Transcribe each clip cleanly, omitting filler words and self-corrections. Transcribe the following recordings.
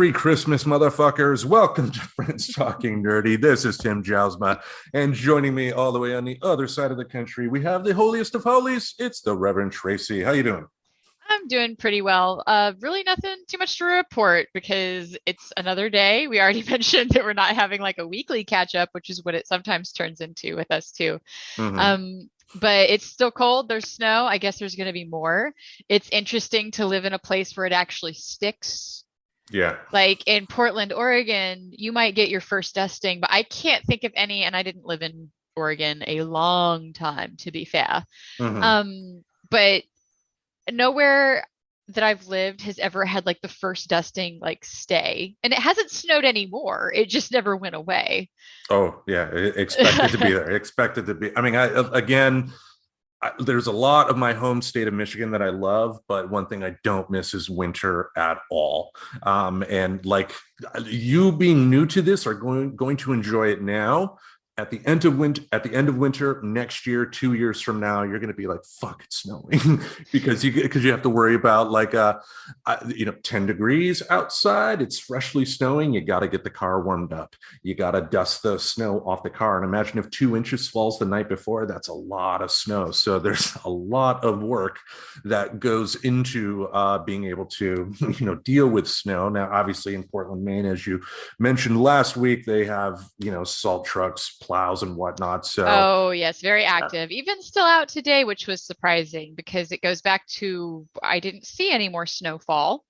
Merry Christmas, motherfuckers. Welcome to Friends Talking Nerdy. This is Tim Jousma. And joining me all the way on the other side of the country, we have the holiest of holies. It's the Reverend Tracy. How you doing? I'm doing pretty well. Really nothing too much to report because it's another day. We already mentioned that we're not having like a weekly catch up, which is what it sometimes turns into with us too. Mm-hmm. But it's still cold. There's snow. I guess there's going to be more. It's interesting to live in a place where it actually sticks. Yeah. Like in Portland, Oregon, you might get your first dusting, but I can't think of any, and I didn't live in Oregon a long time, to be fair. Mm-hmm. But nowhere that I've lived has ever had like the first dusting like stay. And it hasn't snowed anymore. It just never went away. Oh, yeah. Expected to be there. Expected to be. I mean, there's a lot of my home state of Michigan that I love, but one thing I don't miss is winter at all. And like you being new to this are going to enjoy it now. At the end of winter next year, 2 years from now, you're going to be like, "Fuck, it's snowing," because you have to worry about 10 degrees outside. It's freshly snowing. You got to get the car warmed up. You got to dust the snow off the car. And imagine if 2 inches falls the night before. That's a lot of snow. So there's a lot of work that goes into being able to deal with snow. Now, obviously, in Portland, Maine, as you mentioned last week, they have salt trucks, plows and whatnot. So Oh, yes, very active. Even still out today, which was surprising because it goes back to I didn't see any more snowfall,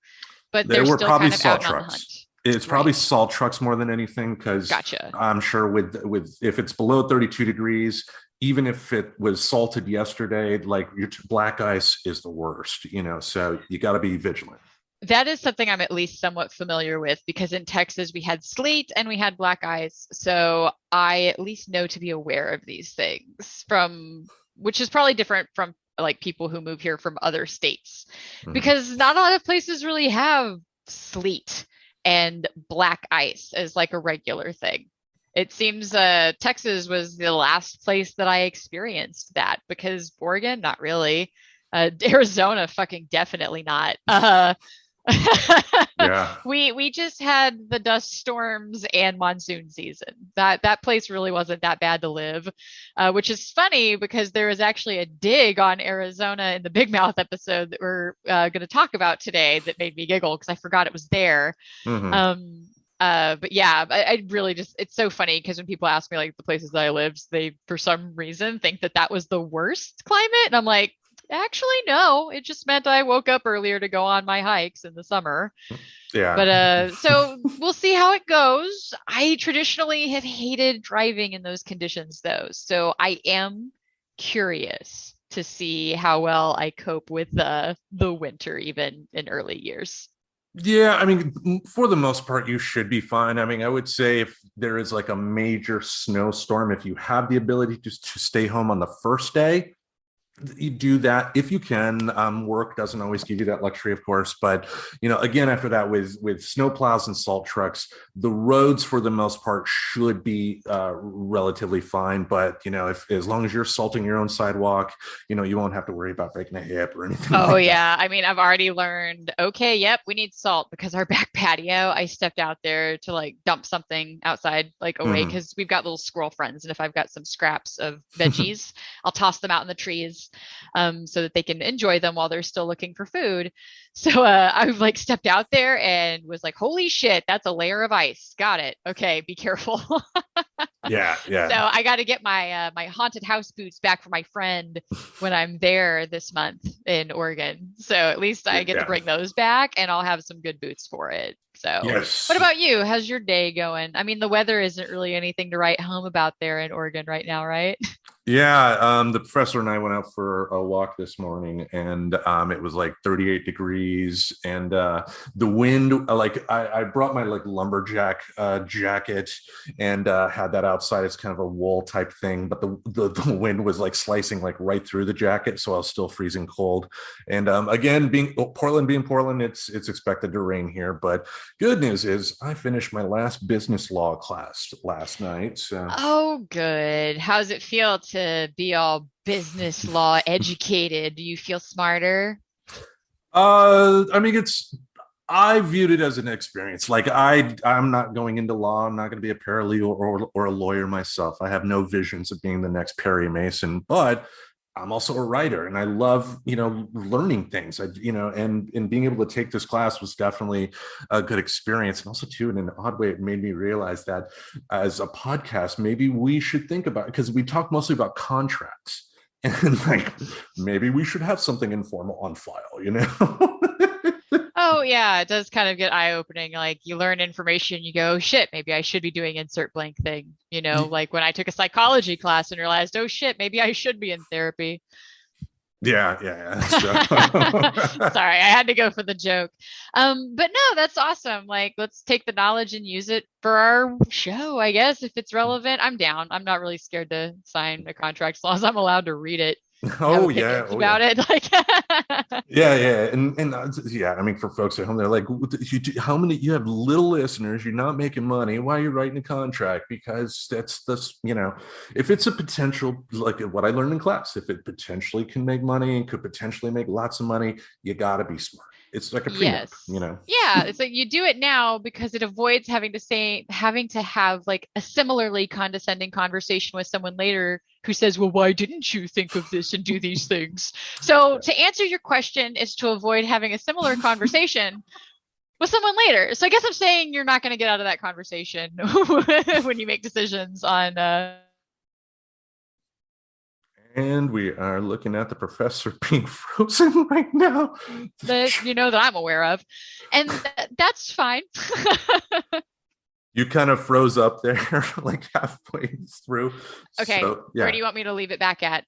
but there they're were still probably kind of salt out and on the hunt. trucks. It's probably Right. salt trucks more than anything, because Gotcha. I'm sure with if it's below 32 degrees, even if it was salted yesterday, like your black ice is the worst, so you got to be vigilant. That is something I'm at least somewhat familiar with because in Texas we had sleet and we had black ice. So I at least know to be aware of these things from, which is probably different from like people who move here from other states Mhm. because not a lot of places really have sleet and black ice as like a regular thing. It seems Texas was the last place that I experienced that because Oregon, not really. Arizona, fucking definitely not. Yeah. We just had the dust storms and monsoon season. That place really wasn't that bad to live, which is funny because there was actually a dig on Arizona in the Big Mouth episode that we're going to talk about today that made me giggle because I forgot it was there. Hmm. Um, but yeah, I really just it's so funny because when people ask me like the places that I lived, they for some reason think that that was the worst climate, and I'm like, actually, no. It just meant I woke up earlier to go on my hikes in the summer. Yeah. But so we'll see how it goes. I traditionally have hated driving in those conditions though. So I am curious to see how well I cope with the winter even in early years. Yeah, I mean, for the most part, you should be fine. I mean, I would say if there is like a major snowstorm, if you have the ability to stay home on the first day, you do that if you can. Work doesn't always give you that luxury, of course, but again, after that, with snow plows and salt trucks, the roads for the most part should be relatively fine. But if as long as you're salting your own sidewalk, you won't have to worry about breaking a hip or anything Oh like that. yeah, I mean, I've already learned, okay, yep, we need salt because our back patio, I stepped out there to like dump something outside like away Mhm. because we've got little squirrel friends and if I've got some scraps of veggies, I'll toss them out in the trees so that they can enjoy them while they're still looking for food. So I've like stepped out there and was like, holy shit, that's a layer of ice. Got it. Okay, be careful. Yeah, So yeah, I got to get my haunted house boots back for my friend when I'm there this month in Oregon. So at least I get to yeah. bring those back and I'll have some good boots for it. So what Yes. about you? How's your day going? I mean, the weather isn't really anything to write home about there in Oregon right now, right? Yeah, the professor and I went out for a walk this morning, and it was like 38 degrees, and the wind. Like I brought my like lumberjack jacket and had that outside. It's kind of a wool type thing, but the wind was like slicing like right through the jacket, so I was still freezing cold. And again, being Portland, it's expected to rain here. But good news is I finished my last business law class last night, so. Oh, good. How's it feel to be all business law educated? Do you feel smarter? I mean, I viewed it as an experience. Like I'm not going into law. I'm not going to be a paralegal or a lawyer myself. I have no visions of being the next Perry Mason, but I'm also a writer and I love, learning things. And being able to take this class was definitely a good experience. And also too, in an odd way, it made me realize that as a podcast, maybe we should think about, because we talk mostly about contracts. And like maybe we should have something informal on file. Oh yeah, it does kind of get eye-opening. Like you learn information, you go, oh, shit, maybe I should be doing insert blank thing. Like when I took a psychology class and realized, oh shit, maybe I should be in therapy. Yeah. So. Sorry, I had to go for the joke. But no, that's awesome. Like, let's take the knowledge and use it for our show, I guess, if it's relevant. I'm down. I'm not really scared to sign a contract as long as I'm allowed to read it. Have opinions about it. Like, yeah, and yeah. I mean, for folks at home, they're like, how many? You have little listeners. You're not making money. Why are you writing a contract? Because that's this. If it's a potential, like what I learned in class, if it potentially can make money and could potentially make lots of money, you got to be smart. It's like a prenup, Yeah, it's like you do it now because it avoids having to have like a similarly condescending conversation with someone later who says, well, why didn't you think of this and do these things? So to answer your question is to avoid having a similar conversation with someone later. So I guess I'm saying you're not going to get out of that conversation when you make decisions on And we are looking at the professor being frozen right now. that I'm aware of. And that's fine. You kind of froze up there like halfway through. Okay. So, yeah. Where do you want me to leave it back at?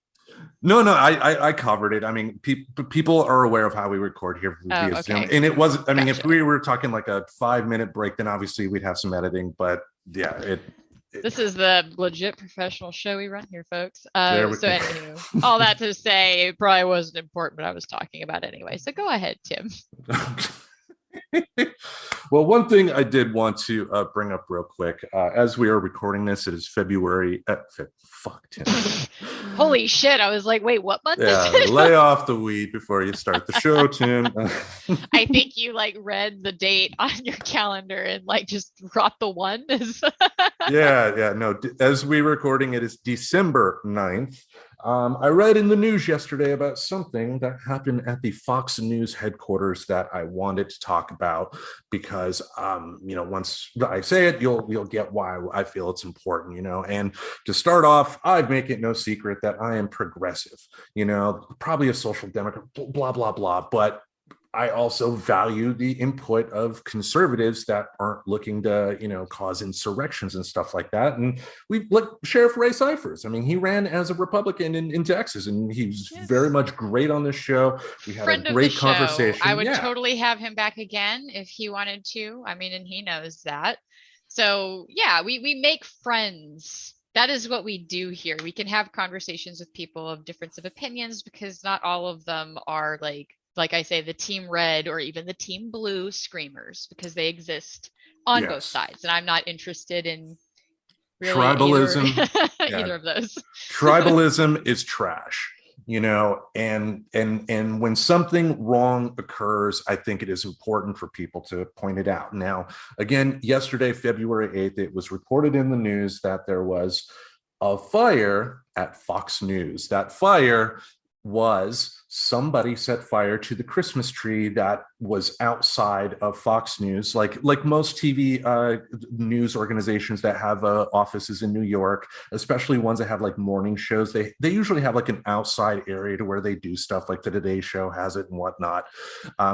No, I covered it. I mean, people are aware of how we record here via Zoom. And it wasn't, I mean, if we were talking like a 5-minute break, then obviously we'd have some editing. But yeah, this is the legit professional show we run here, folks. Anywho, all that to say, it probably wasn't important what I was talking about anyway. So go ahead, Tim. Well, one thing I did want to bring up real quick, as we are recording this, it is February. Fuck, Tim. Holy shit! I was like, wait, what month? Yeah, lay off the weed before you start the show, Tim. I think you like read the date on your calendar and like just dropped the one. Yeah. No, as we recording, it is December 9th. I read in the news yesterday about something that happened at the Fox News headquarters that I wanted to talk about because, once I say it, you'll get why I feel it's important, And to start off, I make it no secret that I am progressive, probably a social democrat, blah, blah, blah. But I also value the input of conservatives that aren't looking to, cause insurrections and stuff like that. And we like Sheriff Ray Cyphers. I mean, he ran as a Republican in Texas, and he's very much great on this show. We had a great conversation. I would totally have him back again if he wanted to. I mean, and he knows that. So yeah, we make friends. That is what we do here. We can have conversations with people of difference of opinions because not all of them are like I say, the team red or even the team blue screamers, because they exist on both sides. And I'm not interested in really tribalism. either of those. Tribalism is trash, and when something wrong occurs, I think it is important for people to point it out. Now, again, yesterday, February 8th, it was reported in the news that there was a fire at Fox News. That fire was somebody set fire to the Christmas tree that was outside of Fox News, like most TV news organizations that have offices in New York, especially ones that have like morning shows. They usually have like an outside area to where they do stuff, like the Today Show has it and whatnot.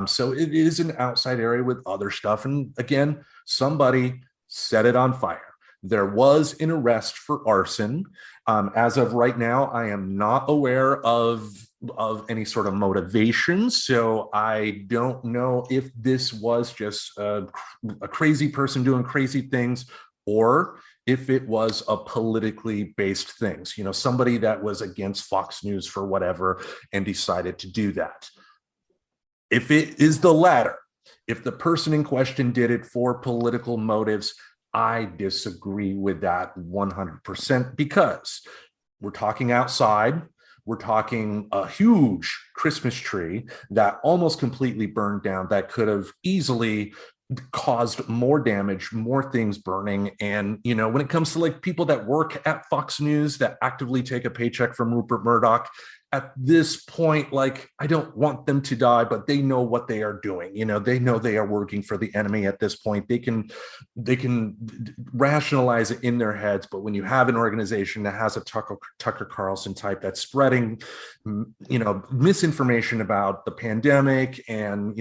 So it is an outside area with other stuff. And again, somebody set it on fire. There was an arrest for arson. As of right now, I am not aware of any sort of motivation. So I don't know if this was just a crazy person doing crazy things, or if it was a politically based things, somebody that was against Fox News for whatever and decided to do that. If it is the latter, if the person in question did it for political motives, I disagree with that 100% because we're talking outside. We're talking a huge Christmas tree that almost completely burned down, that could have easily caused more damage, more things burning. And, when it comes to like people that work at Fox News that actively take a paycheck from Rupert Murdoch, at this point, like, I don't want them to die, but they know what they are doing. They know they are working for the enemy at this point. They can rationalize it in their heads. But when you have an organization that has a Tucker Carlson type that's spreading, misinformation about the pandemic and,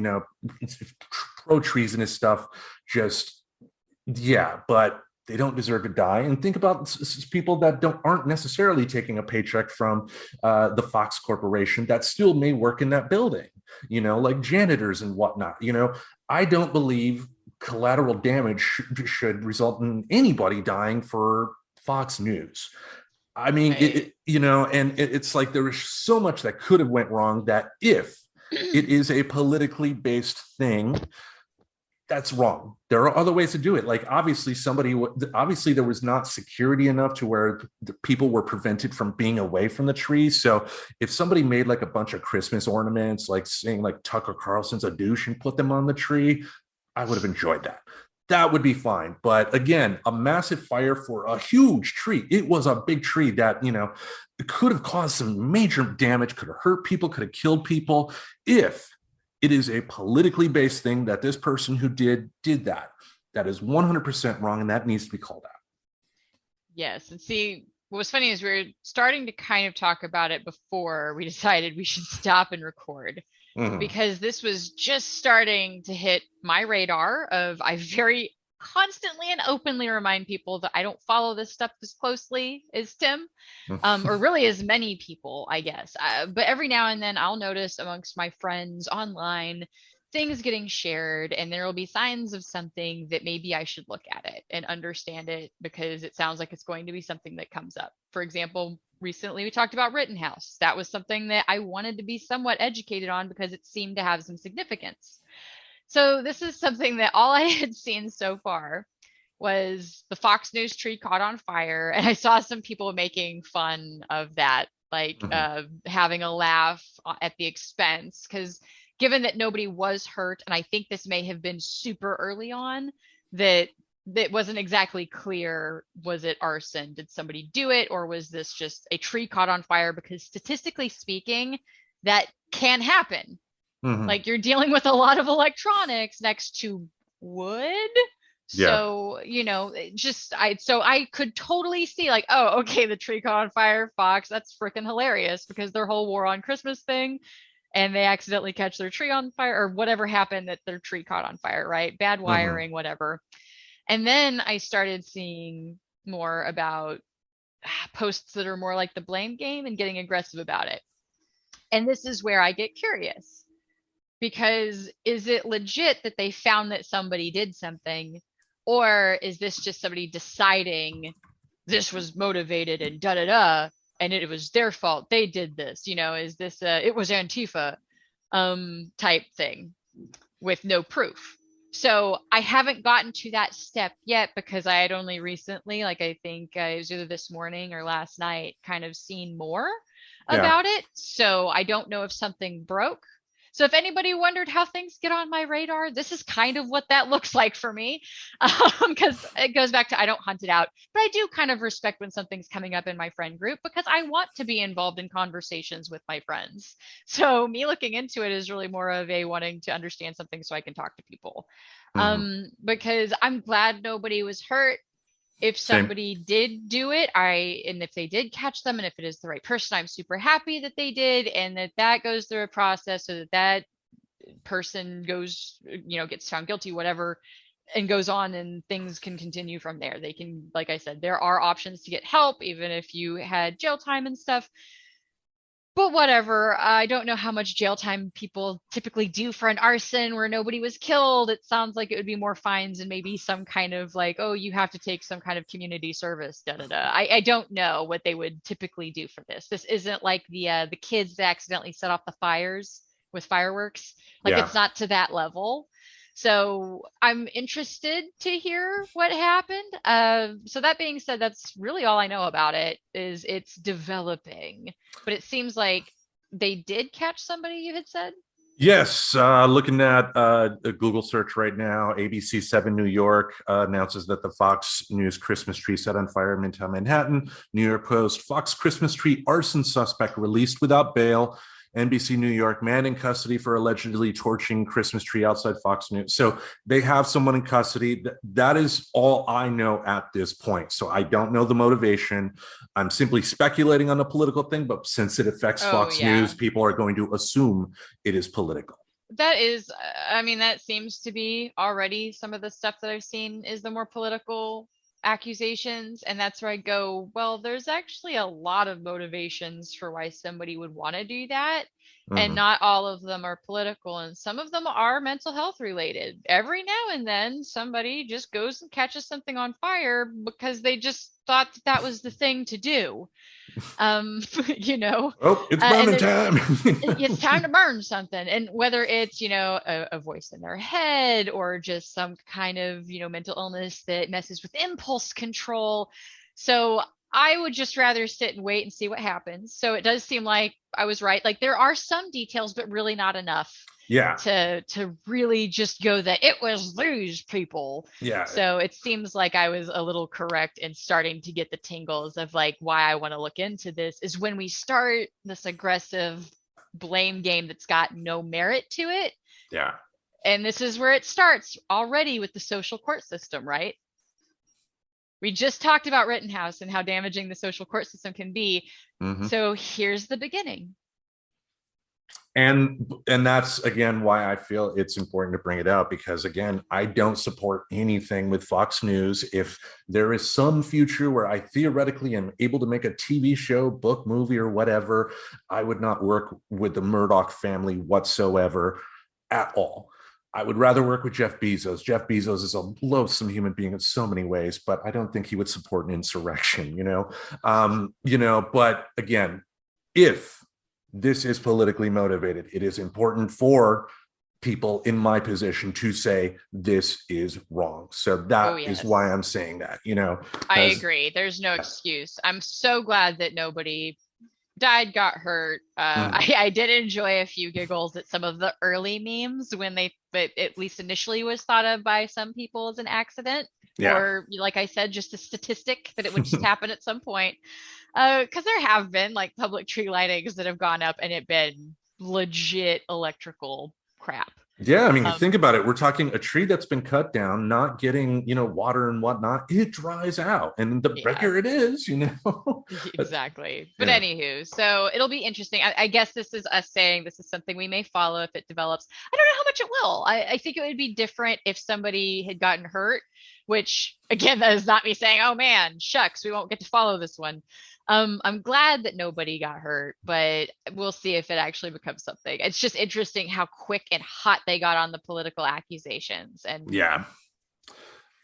pro treasonous stuff, just, yeah, but they don't deserve to die. And think about people that aren't necessarily taking a paycheck from the Fox Corporation that still may work in that building, like janitors and whatnot. I don't believe collateral damage should result in anybody dying for Fox News. I mean, Right. it's like there is so much that could have went wrong, that if it is a politically based thing, that's wrong. There are other ways to do it. Like, obviously there was not security enough to where the people were prevented from being away from the tree. So if somebody made like a bunch of Christmas ornaments, like saying like Tucker Carlson's a douche, and put them on the tree, I would have enjoyed that. That would be fine. But again, a massive fire for a huge tree. It was a big tree that, it could have caused some major damage, could have hurt people, could have killed people. If it is a politically based thing that this person who did that, that is 100% wrong, and that needs to be called out. Yes. And see, what was funny is we were starting to kind of talk about it before we decided we should stop and record, Mhm. because this was just starting to hit my radar of I very constantly and openly remind people that I don't follow this stuff as closely as Tim, or really as many people, I guess. But every now and then I'll notice amongst my friends online things getting shared, and there will be signs of something that maybe I should look at it and understand it, because it sounds like it's going to be something that comes up. For example, recently we talked about Rittenhouse. That was something that I wanted to be somewhat educated on because it seemed to have some significance. So this is something that all I had seen so far was the Fox News tree caught on fire, and I saw some people making fun of that, like Mhm. having a laugh at the expense, because given that nobody was hurt, and I think this may have been super early on, that wasn't exactly clear, was it arson? Did somebody do it, or was this just a tree caught on fire? Because statistically speaking, that can happen. Mhm. Like, you're dealing with a lot of electronics next to wood. Yeah. So, so I could totally see, like, oh, okay, the tree caught on fire, Fox, that's freaking hilarious, because their whole war on Christmas thing, and they accidentally catch their tree on fire, or whatever happened that their tree caught on fire, right? Bad Mhm. wiring, whatever. And then I started seeing more about posts that are more like the blame game and getting aggressive about it. And this is where I get curious, because is it legit that they found that somebody did something, or is this just somebody deciding this was motivated and da da da, and it was their fault, they did this? Is this it was Antifa type thing with no proof? So I haven't gotten to that step yet, because I had only recently, like, I think it was either this morning or last night, kind of seen more Yeah. about it. So I don't know if something broke. So if anybody wondered how things get on my radar, this is kind of what that looks like for me. Because it goes back to, I don't hunt it out, but I do kind of respect when something's coming up in my friend group, because I want to be involved in conversations with my friends. So me looking into it is really more of a wanting to understand something so I can talk to people. Mhm. Because I'm glad nobody was hurt. If Same. somebody did do it, and if they did catch them, and if it is the right person, I'm super happy that they did, and that goes through a process so that person goes, gets found guilty, whatever, and goes on, and things can continue from there. They can, like I said, there are options to get help, even if you had jail time and stuff. But whatever, I don't know how much jail time people typically do for an arson where nobody was killed. It sounds like it would be more fines and maybe some kind of like, oh, you have to take some kind of community service, da da da. I don't know what they would typically do for this. This isn't like the kids that accidentally set off the fires with fireworks. Like, Yeah. it's not to that level. So I'm interested to hear what happened. So that being said, that's really all I know about it is it's developing. But it seems like they did catch somebody, you had said? Yes, looking at a Google search right now, ABC 7 New York announces that the Fox News Christmas tree set on fire in Midtown Manhattan. New York Post, Fox Christmas tree arson suspect released without bail. NBC New York, man in custody for allegedly torching Christmas tree outside Fox News. So they have someone in custody. That is all I know at this point. So I don't know the motivation. I'm simply speculating on the political thing, but since it affects Oh, Fox News, yeah. people are going to assume it is political. That is, I mean, that seems to be already some of the stuff that I've seen is the more political accusations. And that's where I go, well, there's actually a lot of motivations for why somebody would want to do that. And Mhm. not all of them are political, and some of them are mental health related. Every now and then, somebody just goes and catches something on fire because they just thought that that was the thing to do. You know, Oh, it's and burning there's time. it's time to burn something. And whether it's, a voice in their head or just some kind of, mental illness that messes with impulse control. So I would just rather sit and wait and see what happens. So it does seem like I was right. Like there are some details, but really not enough Yeah, to really just go that it was these people. yeah, So it seems like I was a little correct in starting to get the tingles of like why I want to look into this is when we start this aggressive blame game that's got no merit to it. yeah. And this is where it starts already with the social court system, right? We just talked about Rittenhouse and how damaging the social court system can be. Mhm. So here's the beginning. And that's again why I feel it's important to bring it out, because again, I don't support anything with Fox News. If there is some future where I theoretically am able to make a TV show, book, movie, or whatever, I would not work with the Murdoch family whatsoever at all. I would rather work with Jeff Bezos. Jeff Bezos is a loathsome human being in so many ways, but I don't think he would support an insurrection, but again, if this is politically motivated, it is important for people in my position to say this is wrong. So Oh, that is why yes. I'm saying that, I because agree. There's no excuse. I'm so glad that nobody died, got hurt. I did enjoy a few giggles at some of the early memes when but at least initially was thought of by some people as an accident, yeah, or like I said, just a statistic that it would just happen at some point. Because there have been like public tree lightings that have gone up and it been legit electrical crap. yeah. I mean, Um, think about it. We're talking a tree that's been cut down, not getting water and whatnot. It dries out, and the yeah. bigger it is, Exactly. But yeah. anywho, so it'll be interesting. I guess this is us saying this is something we may follow if it develops. I don't know how much it will. I think it would be different if somebody had gotten hurt, which again, that is not me saying, oh man, shucks, we won't get to follow this one. I'm glad that nobody got hurt, but we'll see if it actually becomes something. It's just interesting how quick and hot they got on the political accusations. And Yeah.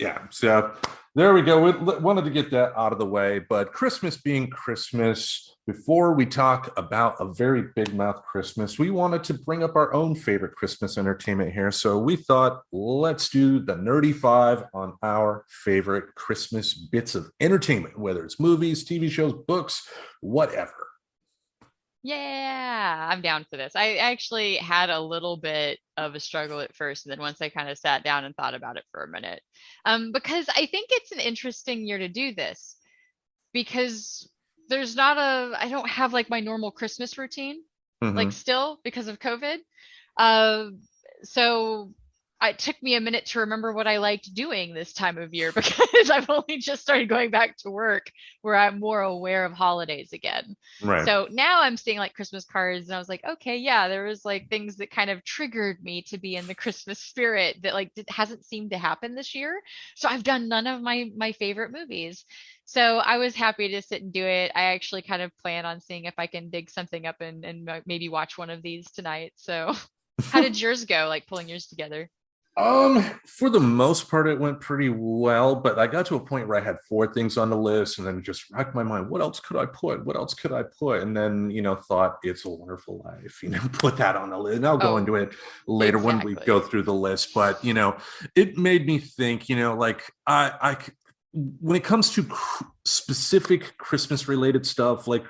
Yeah, so there we go. We wanted to get that out of the way, but Christmas being Christmas, before we talk about a very big mouth Christmas, we wanted to bring up our own favorite Christmas entertainment here. So we thought, let's do the Nerdy Five on our favorite Christmas bits of entertainment, whether it's movies, TV shows, books, whatever. yeah, I'm down for this. I actually had a little bit of a struggle at first, and then once I kind of sat down and thought about it for a minute, because I think it's an interesting year to do this because I don't have like my normal Christmas routine, like Mm-hmm. still because of COVID. Uh, so it took me a minute to remember what I liked doing this time of year because I've only just started going back to work where I'm more aware of holidays again. Right. So now I'm seeing like Christmas cards and I was like, okay, yeah, there was like things that kind of triggered me to be in the Christmas spirit that like hasn't seemed to happen this year. So I've done none of my favorite movies. So I was happy to sit and do it. I actually kind of plan on seeing if I can dig something up and maybe watch one of these tonight. So how did yours go, like pulling yours together? For the most part, it went pretty well, but I got to a point where I had four things on the list and then it just racked my mind. What else could I put? What else could I put? And then, thought It's a Wonderful Life, put that on the list. And I'll go Oh, into it later when we go exactly. through the list. But, it made me think, like when it comes to specific Christmas related stuff, like,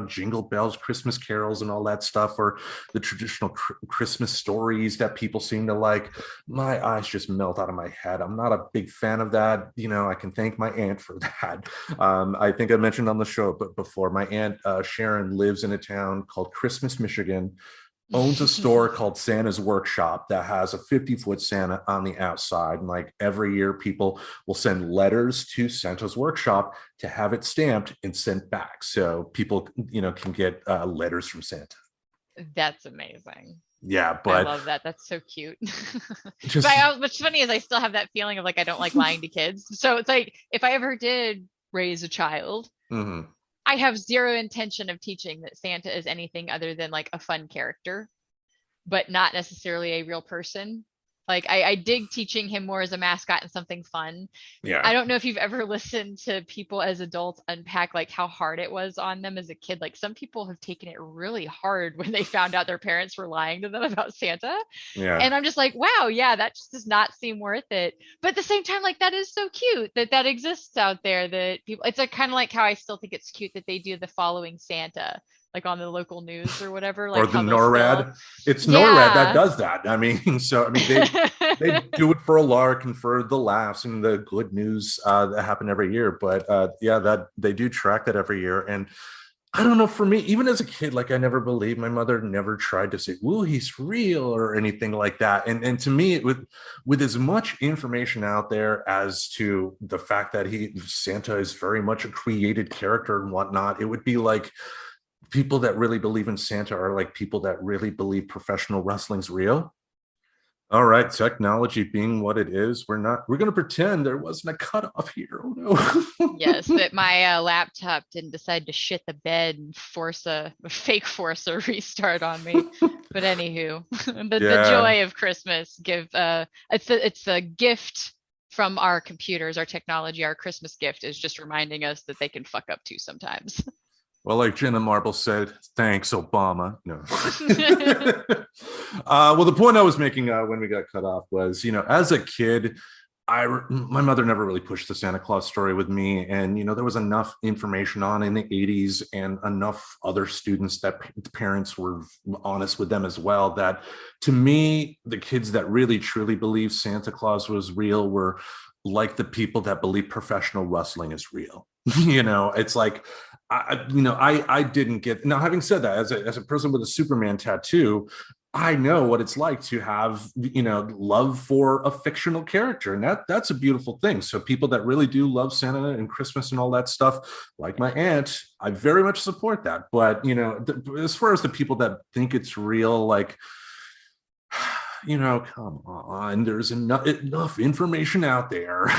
Jingle Bells, Christmas carols, and all that stuff, or the traditional Christmas stories that people seem to like, my eyes just melt out of my head. I'm not a big fan of that. I can thank my aunt for that. I think I mentioned on the show, but before, my aunt Sharon lives in a town called Christmas, Michigan, owns a store called Santa's Workshop that has a 50-foot Santa on the outside. And like every year, people will send letters to Santa's Workshop to have it stamped and sent back. So people, can get letters from Santa. That's amazing. Yeah, I but love that. That's so cute. But just, what's funny is I still have that feeling of like I don't like lying to kids. So it's like if I ever did raise a child, mhm. I have zero intention of teaching that Santa is anything other than like a fun character, but not necessarily a real person. Like I dig teaching him more as a mascot and something fun. Yeah. I don't know if you've ever listened to people as adults unpack like how hard it was on them as a kid. Like some people have taken it really hard when they found out their parents were lying to them about Santa. Yeah. And I'm just like, wow, yeah, that just does not seem worth it. But at the same time, like that is so cute that that exists out there that people, it's like kind of like how I still think it's cute that they do the following Santa, like on the local news or whatever, Or like the how they'll still, NORAD. It's NORAD that yeah. does that. I mean, so I mean they do it for a lark and for the laughs and the good news that happen every year. But yeah, that they do track that every year. And I don't know, for me, even as a kid, like I never believed. My mother never tried to say, "Whoa, he's real" or anything like that. And to me, with as much information out there as to the fact that Santa is very much a created character and whatnot, it would be like people that really believe in Santa are like people that really believe professional wrestling's real. All right, technology being what it is, we're going to pretend there wasn't a cutoff here. Oh no. Yes, that my laptop didn't decide to shit the bed and force a restart on me. But anywho, the Yeah. joy of Christmas give it's a gift from our computers, our technology, our Christmas gift is just reminding us that they can fuck up too sometimes. Well, like Jenna Marble said, thanks, Obama. No. Well, the point I was making when we got cut off was, as a kid, my mother never really pushed the Santa Claus story with me, and there was enough information on in the '80s and enough other students that parents were honest with them as well. That to me, the kids that really truly believed Santa Claus was real were like the people that believe professional wrestling is real. It's like I didn't get. Now, having said that, as a person with a Superman tattoo, I know what it's like to have, love for a fictional character. And that's a beautiful thing. So people that really do love Santa and Christmas and all that stuff, like my aunt, I very much support that. But, as far as the people that think it's real, like, come on, there's enough information out there,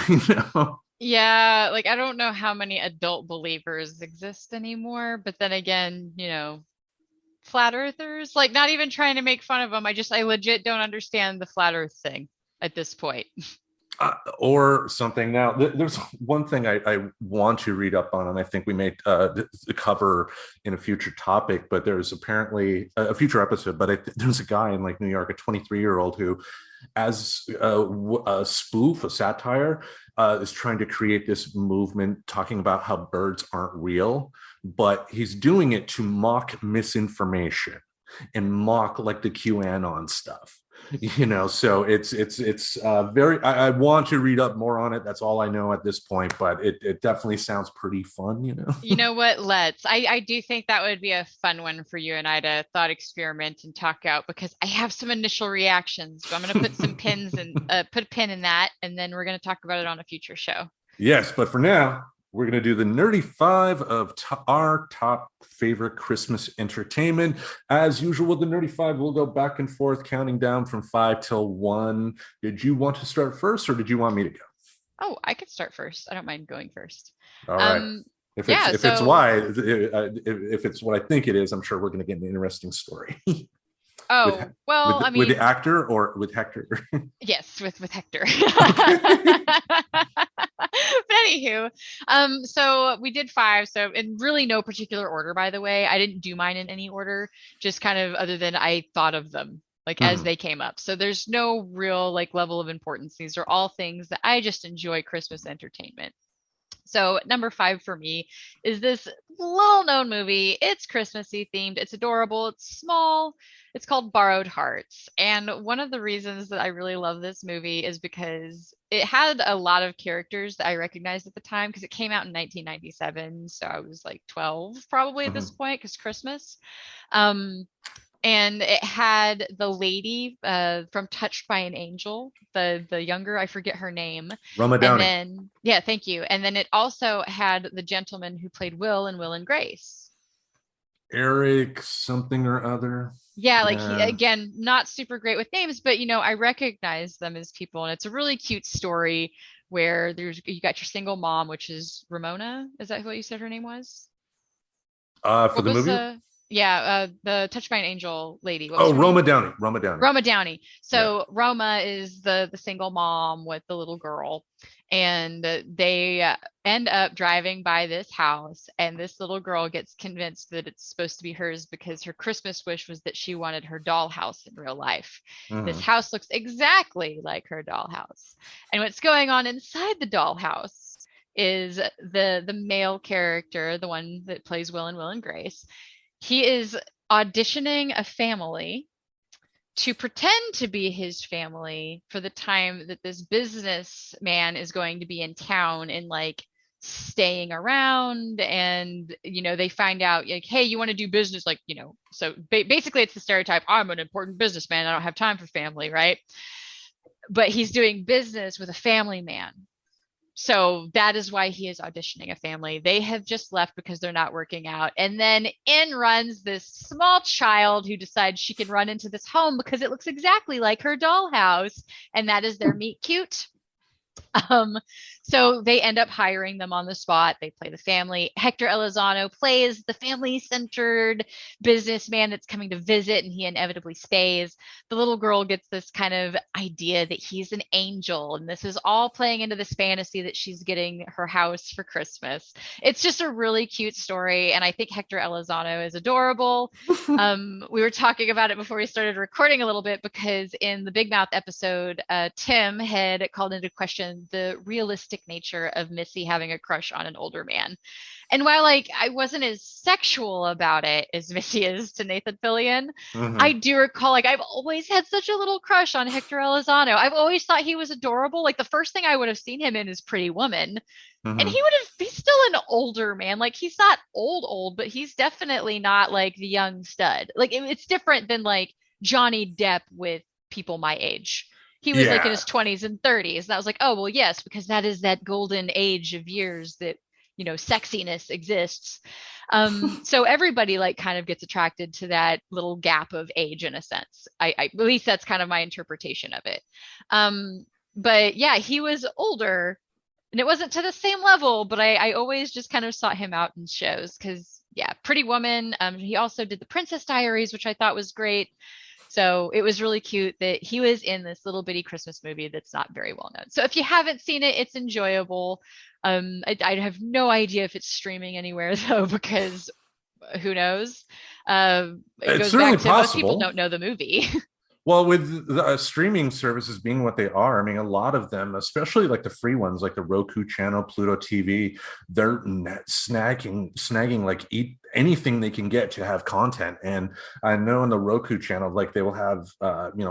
Yeah, like I don't know how many adult believers exist anymore, but then again, flat earthers, like not even trying to make fun of them. I legit don't understand the flat earth thing at this point. Or something. Now, there's one thing I want to read up on, and I think we may cover in a future topic. But there's apparently a future episode. But there's a guy in like New York, a 23-year-old who, as a spoof, a satire, is trying to create this movement talking about how birds aren't real, but he's doing it to mock misinformation and mock like the QAnon stuff. So it's very, I want to read up more on it. That's all I know at this point, but it definitely sounds pretty fun. You know what? I do think that would be a fun one for you and I to thought experiment and talk out because I have some initial reactions. So I'm going to put some pins and put a pin in that, and then we're going to talk about it on a future show. Yes, but for now, we're going to do the nerdy five of our top favorite Christmas entertainment. As usual with the nerdy five, we'll go back and forth, counting down from 5 till 1. Did you want to start first, or did you want me to go? Oh, I could start first. I don't mind going first. All right. Um, If it's yeah, if it's so why if it's what I think it is, I'm sure we're going to get an interesting story. with Oh, well, I with the mean, actor or with Hector? yes, with Hector. Okay. But anywho, so we did five. So in really no particular order, by the way. I didn't do mine in any order, just kind of other than I thought of them like as Mhm. they came up. So there's no real like level of importance. These are all things that I just enjoy Christmas entertainment. So number five for me is this little known movie. It's Christmassy themed. It's adorable. It's small. It's called Borrowed Hearts. And one of the reasons that I really love this movie is because it had a lot of characters that I recognized at the time because it came out in 1997. So I was like 12 probably at this Mhm. point because Christmas. Um, and it had the lady from Touched by an Angel, the younger, I forget her name. Roma And Downey, then, yeah, thank you. And then it also had the gentleman who played Will in Will and Grace. Eric something or other. Yeah, like he, Yeah. again, not super great with names, but I recognize them as people, and it's a really cute story where you got your single mom, which is Ramona. Is that what you said her name was? For What the was movie? the Touched by an Angel lady? What was Oh, her name? Roma Downey. Roma Downey. Roma Downey. Yeah. So Roma is the single mom with the little girl, and they end up driving by this house, and this little girl gets convinced that it's supposed to be hers because her Christmas wish was that she wanted her dollhouse in real life. This Mhm. house looks exactly like her dollhouse, and what's going on inside the dollhouse is the male character, the one that plays Will and Will and Grace. He is auditioning a family to pretend to be his family for the time that this businessman is going to be in town and like staying around. And they find out like, hey, you want to do business, like, so basically it's the stereotype, I'm an important businessman, I don't have time for family, right? But he's doing business with a family man, so that is why he is auditioning a family. They have just left because they're not working out. And then in runs this small child who decides she can run into this home because it looks exactly like her dollhouse. And that is their meet cute. Um, so they end up hiring them on the spot. They play the family. Hector Elizondo plays the family-centered businessman that's coming to visit, and he inevitably stays. The little girl gets this kind of idea that he's an angel, and this is all playing into this fantasy that she's getting her house for Christmas. It's just a really cute story, and I think Hector Elizondo is adorable. We were talking about it before we started recording a little bit because in the Big Mouth episode, Tim had called into question the realistic nature of Missy having a crush on an older man. And while like I wasn't as sexual about it as Missy is to Nathan Fillion, I Mhm. do recall like I've always had such a little crush on Hector Elizondo. I've always thought he was adorable. Like the first thing I would have seen him in is Pretty Woman. And Mhm. he's still an older man. Like he's not old, but he's definitely not like the young stud. Like it's different than like Johnny Depp with people my age. He was like in Yeah. his 20s and 30s. And I was like, oh, well, yes, because that is that golden age of years that, sexiness exists. So everybody like kind of gets attracted to that little gap of age in a sense. At least that's kind of my interpretation of it. But yeah, he was older and it wasn't to the same level, but I always just kind of sought him out in shows because yeah, Pretty Woman. He also did the Princess Diaries, which I thought was great. So it was really cute that he was in this little bitty Christmas movie that's not very well known. So if you haven't seen it, it's enjoyable. I have no idea if it's streaming anywhere though, because who knows? It It's goes certainly back to most people possible. don't know the movie. Well, with the streaming services being what they are, I mean, a lot of them, especially like the free ones, like the Roku channel, Pluto TV, they're snagging like anything they can get to have content. And I know on the Roku channel, like they will have,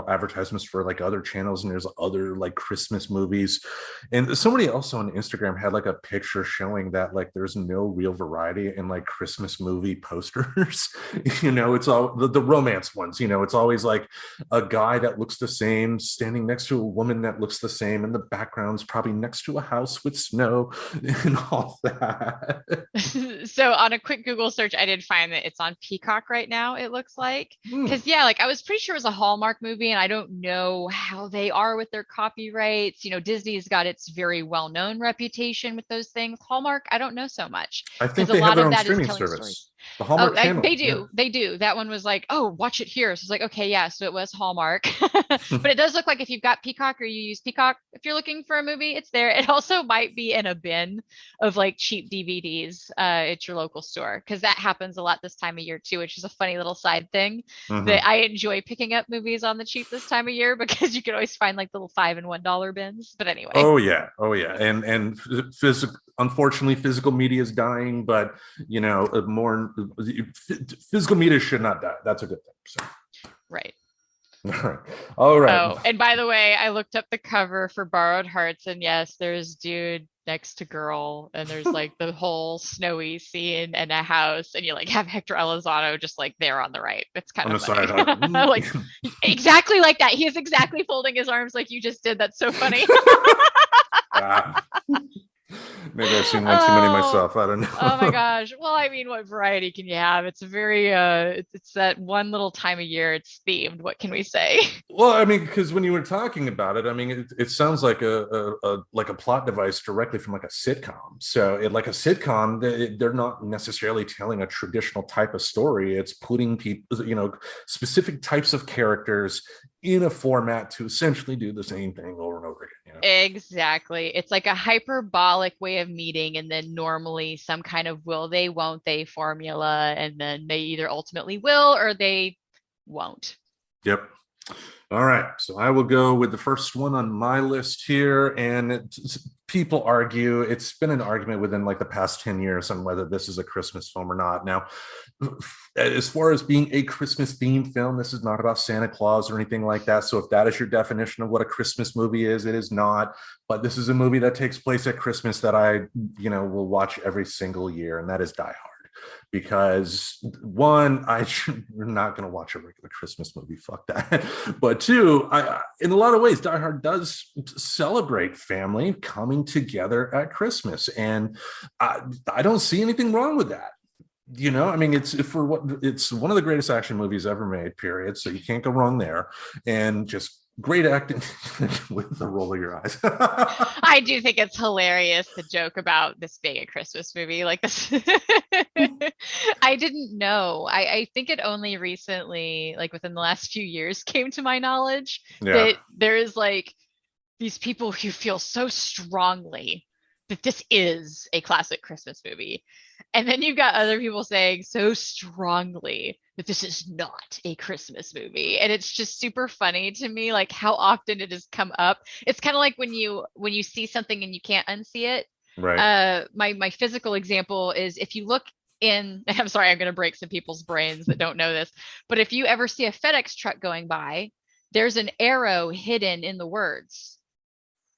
advertisements for like other channels, and there's other like Christmas movies. And somebody else on Instagram had like a picture showing that like there's no real variety in like Christmas movie posters. It's all the romance ones. It's always like a guy that looks the same standing next to a woman that looks the same, and the background's probably next to a house with snow and all that. So on a quick Google search, I did find that it's on Peacock right now, it looks like. Hmm. Because yeah, like I was pretty sure it was a Hallmark movie, and I don't know how they are with their copyrights. Disney's got its very well-known reputation with those things. Hallmark, I don't know so much I because think a they have lot their of own that is streaming telling stories. service. The Oh, Hallmark Channel. they Yeah. do. They do. That one was like, oh, watch it here. So it's like, okay, yeah. So it was Hallmark, but it does look like if you've got Peacock or you use Peacock, if you're looking for a movie, it's there. It also might be in a bin of like cheap DVDs at your local store because that happens a lot this time of year too, which is a funny little side thing that Hmm. I enjoy picking up movies on the cheap this time of year because you can always find like little $5 and $1 bins. But anyway. Oh yeah, oh yeah, and physical. Unfortunately, physical media is dying, but more physical media should not die. That's a good thing. So, Right. all right, all right. Oh, and by the way, I looked up the cover for Borrowed Hearts, and yes, there's dude next to girl, and there's like the whole snowy scene and a house, and you like have Hector Elizondo just like there on the right. It's kind On of the side, funny. Like huh? exactly like that. He is exactly folding his arms like you just did. That's so funny. Ah, maybe I've seen one too many Oh, myself. I don't oh my know. gosh. Well, I mean, what variety can you have? It's a very it's that one little time of year it's themed. What can we say? Well, I mean, because when you were talking about it, I mean, it sounds like a plot device directly from like a sitcom. So, like a sitcom, they're not necessarily telling a traditional type of story. It's putting people, specific types of characters in a format to essentially do the same thing over and over again. Exactly. It's like a hyperbolic way of meeting, and then normally some kind of will they, won't they formula, and then they either ultimately will or they won't. Yep. All right, so I will go with the first one on my list here. And people argue, it's been an argument within like the past 10 years on whether this is a Christmas film or not. Now, as far as being a Christmas themed film, this is not about Santa Claus or anything like that. So if that is your definition of what a Christmas movie is, it is not. But this is a movie that takes place at Christmas that I, will watch every single year, and that is Die Hard. Because one, you're not going to watch a regular Christmas movie. Fuck that. But two, in a lot of ways, Die Hard does celebrate family coming together at Christmas, and I don't see anything wrong with that. I mean, it's one of the greatest action movies ever made. Period. So you can't go wrong there, and just great acting with the roll of your eyes. I do think it's hilarious to joke about this being a Christmas movie like this. I didn't know. I think it only recently, like within the last few years, came to my knowledge Yeah. that there is like these people who feel so strongly that this is a classic Christmas movie. And then you've got other people saying so strongly that this is not a Christmas movie. And it's just super funny to me, like how often it has come up. It's kind of like when you see something and you can't unsee it. Right. My physical example is if you look in, I'm sorry, I'm going to break some people's brains that don't know this, but if you ever see a FedEx truck going by, there's an arrow hidden in the words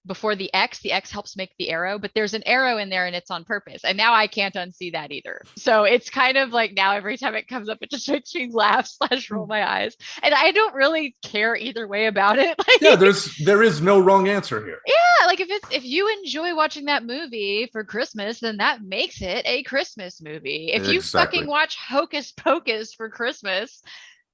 before the X helps make the arrow, but there's an arrow in there and it's on purpose. And now I can't unsee that either. So it's kind of like now every time it comes up, it just makes me laugh slash roll my eyes. And I don't really care either way about it. Yeah, Like, there is no wrong answer here. yeah, like if you enjoy watching that movie for Christmas, then that makes it a Christmas movie. If you fucking Exactly. watch Hocus Pocus for Christmas,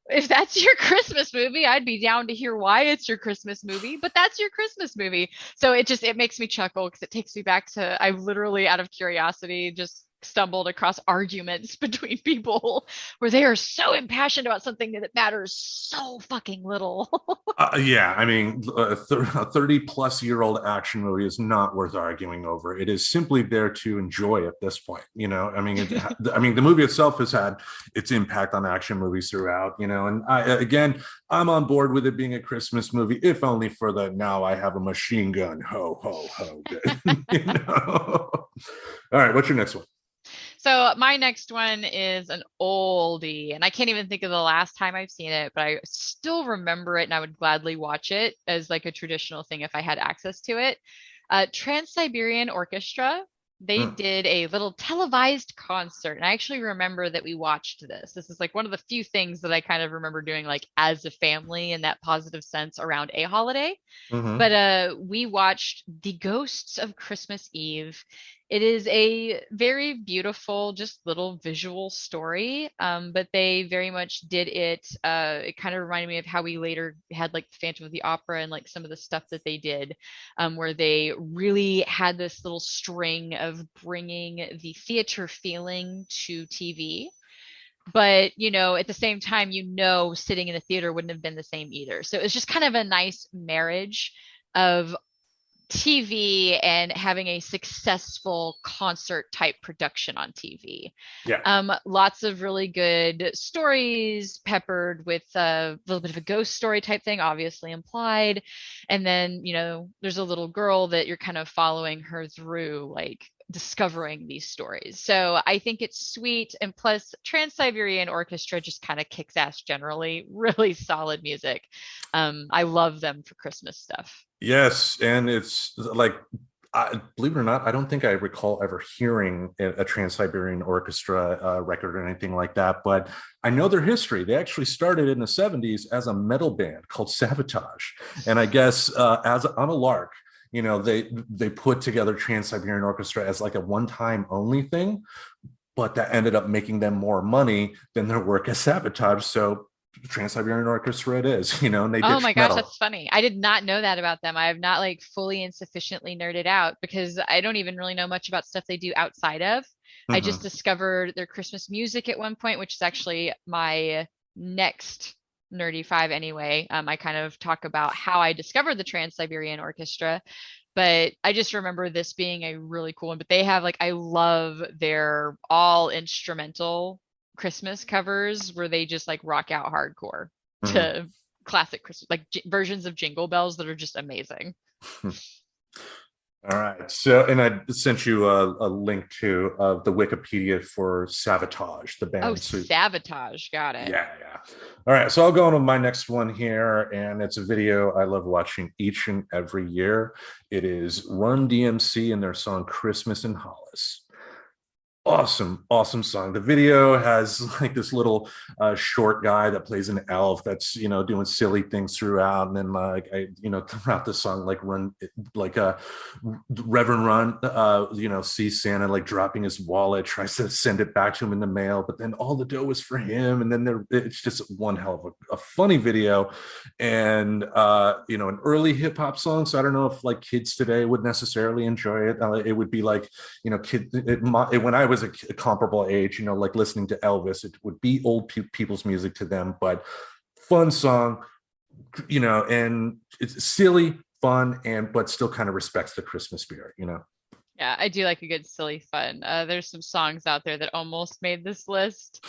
if that's your Christmas movie, I'd be down to hear why it's your Christmas movie, but that's your Christmas movie. So it makes me chuckle because it takes me back to I literally out of curiosity just stumbled across arguments between people where they are so impassioned about something that it matters so fucking little. Yeah, I mean, a 30-plus-year-old action movie is not worth arguing over. It is simply there to enjoy at this point. I mean, I mean, the movie itself has had its impact on action movies throughout. And again, I'm on board with it being a Christmas movie, if only for the now I have a machine gun, ho ho ho. All right, what's your next one? So my next one is an oldie, and I can't even think of the last time I've seen it, but I still remember it, and I would gladly watch it as like a traditional thing if I had access to it. Trans-Siberian Orchestra. They Hmm. did a little televised concert, and I actually remember that we watched this. This is like one of the few things that I kind of remember doing like as a family in that positive sense around a holiday. But Mm-hmm. we watched The Ghosts of Christmas Eve. It is a very beautiful, just little visual story. But they very much did it. It kind of reminded me of how we later had like Phantom of the Opera and like some of the stuff that they did, where they really had this little string of bringing the theater feeling to TV. but at the same time, sitting in the theater wouldn't have been the same either. So it's just kind of a nice marriage of TV and having a successful concert type production on TV. Yeah. Lots of really good stories peppered with a little bit of a ghost story type thing, obviously implied. And then, there's a little girl that you're kind of following her through, like discovering these stories. So I think it's sweet. And plus, Trans-Siberian Orchestra just kind of kicks ass generally. Really solid music. I love them for Christmas stuff. Yes, and it's like, believe it or not, I don't think I recall ever hearing a Trans-Siberian Orchestra record or anything like that, but I know their history. They actually started in the 70s as a metal band called Sabotage. And I guess as on a lark, they put together Trans-Siberian Orchestra as like a one-time only thing, but that ended up making them more money than their work as Sabotage. So Trans-Siberian Orchestra it is, and they Oh my ditched gosh, metal. that's funny. I did not know that about them. I have not like fully and sufficiently nerded out because I don't even really know much about stuff they do outside of. I just Mhm. discovered their Christmas music at one point, which is actually my next nerdy five anyway. I kind of talk about how I discovered the Trans-Siberian Orchestra, but I just remember this being a really cool one. But they have like, I love their all instrumental Christmas covers where they just like rock out hardcore Mhm. to classic Christmas, like versions of Jingle Bells that are just amazing. All right. So, and I sent you a link to the Wikipedia for Savatage, the Oh, band. So, Sabotage. Got it. yeah, yeah. All right. So I'll go on with my next one here, and it's a video I love watching each and every year. It is Run DMC and their song "Christmas in Hollis." Awesome song. The video has like this little short guy that plays an elf that's doing silly things throughout, and then like throughout the song, like run like Reverend Run sees Santa like dropping his wallet, tries to send it back to him in the mail, but then all the dough is for him, and then it's just one hell of a funny video, and an early hip hop song. So I don't know if like kids today would necessarily enjoy it. It would be like when I was a comparable age, like listening to Elvis, it would be old people's music to them, but fun song, and it's silly, fun, and but still kind of respects the Christmas spirit. Yeah, I do like a good silly fun. There's some songs out there that almost made this list.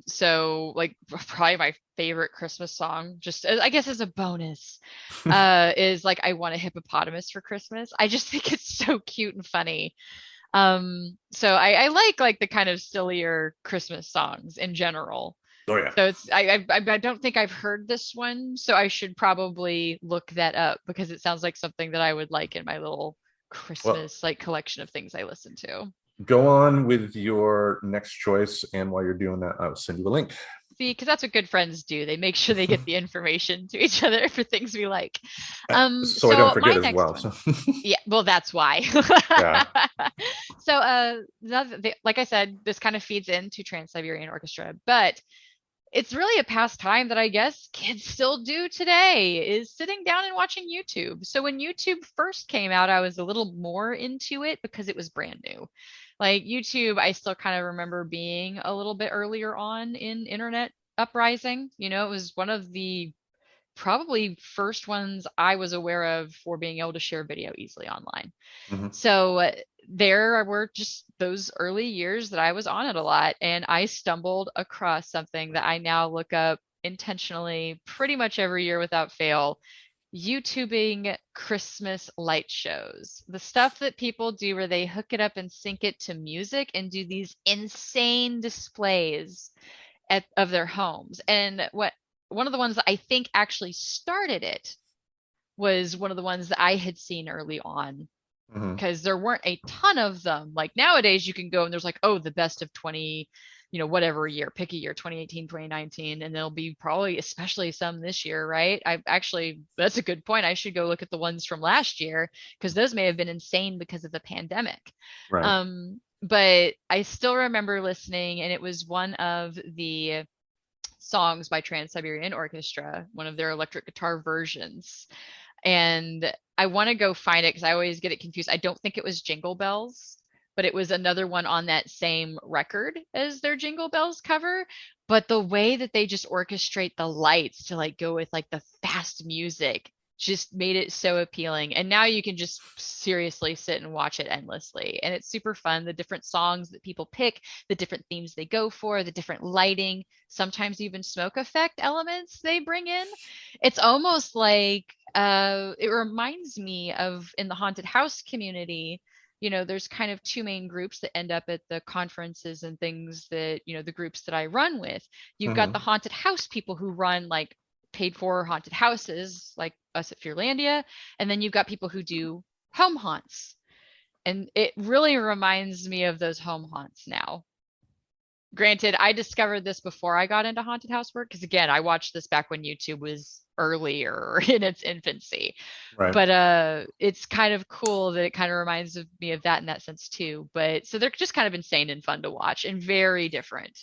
So like probably my favorite Christmas song, just I guess as a bonus, is like I Want a Hippopotamus for Christmas. I just think it's so cute and funny. So I like the kind of sillier Christmas songs in general. Oh yeah. So I don't think I've heard this one, so I should probably look that up because it sounds like something that I would like in my little Well, Christmas like collection of things I listen to. go on with your next choice, and while you're doing that, I'll send you a link. See, because that's what good friends do. They make sure they get the information to each other for things we like. So I don't So forget my as next well. one. So Yeah, well, that's why. yeah. So, like I said, this kind of feeds into Trans-Siberian Orchestra, but it's really a pastime that I guess kids still do today is sitting down and watching YouTube. So when YouTube first came out, I was a little more into it because it was brand new. Like YouTube, I still kind of remember being a little bit earlier on in internet uprising. It was one of the probably first ones I was aware of for being able to share video easily online. Mhm. So there were just those early years that I was on it a lot, and I stumbled across something that I now look up intentionally pretty much every year without fail. YouTubing Christmas light shows. The stuff that people do where they hook it up and sync it to music and do these insane displays of their homes. And one of the ones that I think actually started it was one of the ones that I had seen early on Mhm. because there weren't a ton of them. Like nowadays, you can go and there's like, oh, the best of 20, whatever year, pick a year, 2018, 2019, and there'll be probably, especially some this year, right? I actually, that's a good point. I should go look at the ones from last year because those may have been insane because of the pandemic. Right. But I still remember listening, and it was one of the songs by Trans-Siberian Orchestra, one of their electric guitar versions. And I want to go find it because I always get it confused. I don't think it was Jingle Bells, but it was another one on that same record as their Jingle Bells cover. But the way that they just orchestrate the lights to like go with like the fast music just made it so appealing. And now you can just seriously sit and watch it endlessly. And it's super fun. The different songs that people pick, the different themes they go for, the different lighting, sometimes even smoke effect elements they bring in. It's almost like it reminds me of in the haunted house community. There's kind of two main groups that end up at the conferences and things that, the groups that I run with. You've got the Mhm. haunted house people who run like paid for haunted houses like us at Fearlandia. And then you've got people who do home haunts. And it really reminds me of those home haunts now. Granted, I discovered this before I got into haunted house work because again, I watched this back when YouTube was earlier in its infancy. Right. But it's kind of cool that it kind of reminds of me of that in that sense too. But so they're just kind of insane and fun to watch and very different.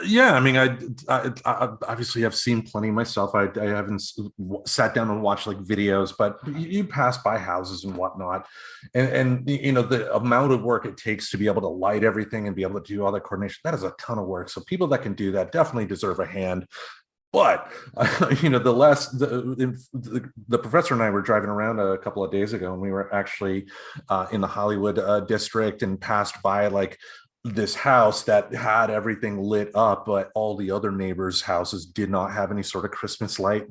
Yeah, I mean, I obviously have seen plenty myself. I haven't sat down and watched like videos, but you pass by houses and whatnot, and the amount of work it takes to be able to light everything and be able to do all that coordination. That is a ton of work. So people that can do that definitely deserve a hand. But the professor and I were driving around a couple of days ago, and we were actually in the Hollywood district and passed by like this house that had everything lit up, but all the other neighbors' houses did not have any sort of Christmas light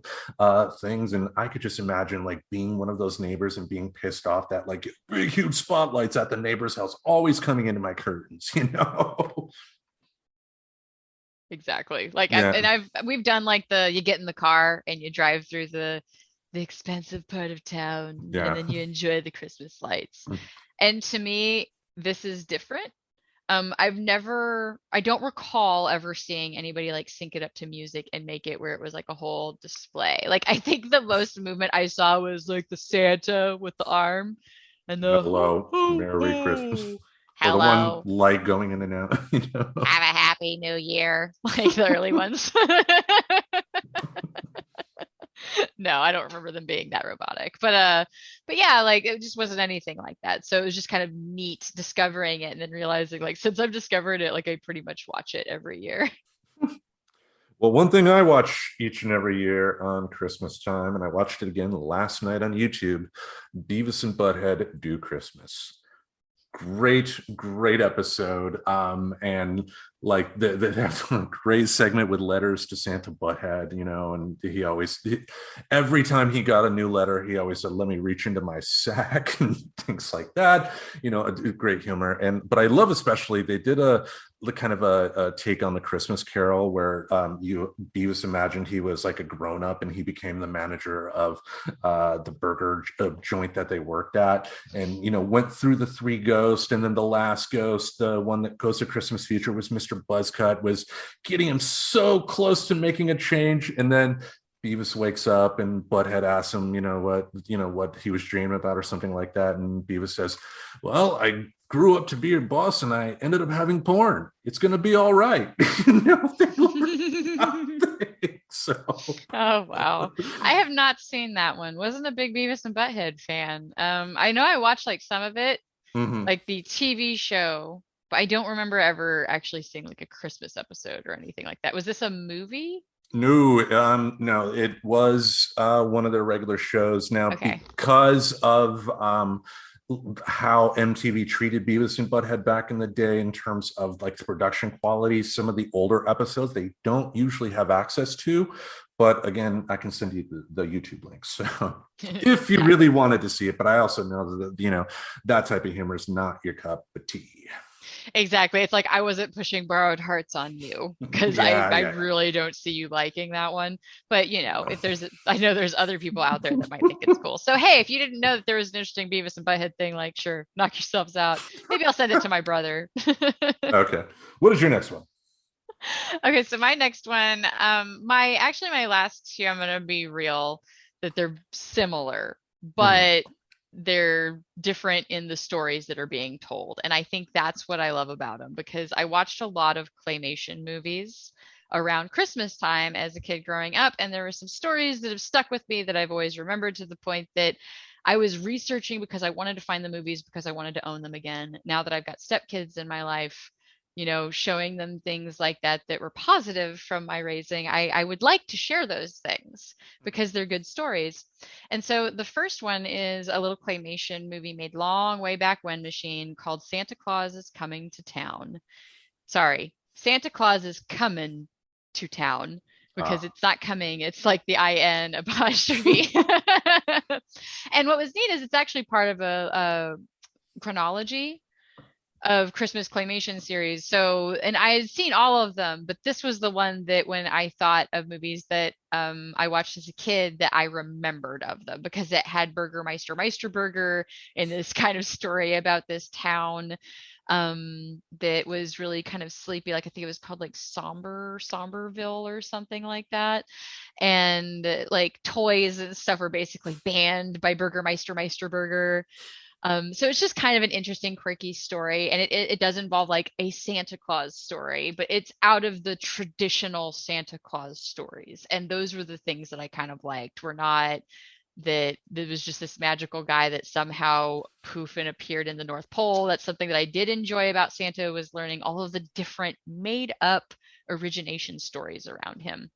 things. And I could just imagine like being one of those neighbors and being pissed off that like big, huge spotlights at the neighbor's house always coming into my curtains, you know? Exactly. Like Yeah. we've done like you get in the car and you drive through the expensive part of town and Yeah. then you enjoy the Christmas lights. And to me, this is different. I don't recall ever seeing anybody like sync it up to music and make it where it was like a whole display. Like I think the most movement I saw was like the Santa with the arm and the ho Hello, ho Merry Christmas. ho. Or the one Hello. light going in and out, you know. Have a happy new year. Like the early ones. No, I don't remember them being that robotic. But yeah, like it just wasn't anything like that. So it was just kind of neat discovering it and then realizing like since I've discovered it, like I pretty much watch it every year. Well, one thing I watch each and every year on Christmas time, and I watched it again last night on YouTube, Beavis and Butthead Do Christmas. Great episode, and like they have a great segment with letters to Santa Butthead, and every time he got a new letter, he always said, let me reach into my sack and things like that, great humor. But I love especially they did the kind of a take on the Christmas Carol where Beavis imagined he was like a grown up and he became the manager of the burger joint that they worked at, and went through the three ghosts, and then the last ghost, the one that goes to Christmas Future, was Mr. Buzzcut, was getting him so close to making a change, and then Beavis wakes up and Butthead asks him, what he was dreaming about or something like that. And Beavis says, well, I grew up to be your boss and I ended up having porn. It's going to be all right. So. Oh wow. I have not seen that one. Wasn't a big Beavis and Butthead fan. I know I watched like some of it, Mm-hmm. like the TV show, but I don't remember ever actually seeing like a Christmas episode or anything like that. Was this a movie? No, it was one of their regular shows. Now, Okay. because of how MTV treated Beavis and Butthead back in the day in terms of like the production quality, some of the older episodes they don't usually have access to. But again, I can send you the YouTube links so if you Yeah. really wanted to see it. But I also know that that type of humor is not your cup of tea. Exactly. It's like I wasn't pushing borrowed hearts on you because I Yeah, I yeah, really don't see you liking that one. But if I know there's other people out there that might think it's cool. So hey, if you didn't know that there was an interesting Beavis and Butthead thing, like sure, knock yourselves out. Maybe I'll send it to my brother. Okay. What is your next one? Okay, so my next one, my last two, I'm gonna be real that they're similar, Mhm. but they're different in the stories that are being told. And I think that's what I love about them because I watched a lot of claymation movies around Christmas time as a kid growing up. And there were some stories that have stuck with me that I've always remembered, to the point that I was researching because I wanted to find the movies because I wanted to own them again. Now that I've got stepkids in my life, showing them things like that that were positive from my raising, I would like to share those things because they're good stories. And so the first one is a little claymation movie made long way back when, machine, called Santa Claus is Coming to Town. Sorry, Santa Claus is Coming to Town, because it's not coming, it's like the IN apostrophe. And what was neat is it's actually part of a chronology of Christmas claymation series. So, and I had seen all of them, but this was the one that when I thought of movies that I watched as a kid, that I remembered of them, because it had Burgermeister Meisterburger in this kind of story about this town that was really kind of sleepy. Like I think it was called like Somberville or something like that. And like toys and stuff were basically banned by Burgermeister Meisterburger. So it's just kind of an interesting, quirky story, and it does involve like a Santa Claus story, but it's out of the traditional Santa Claus stories, and those were the things that I kind of liked. Were not that there was just this magical guy that somehow poof and appeared in the North Pole. That's something that I did enjoy about Santa, was learning all of the different made up origination stories around him.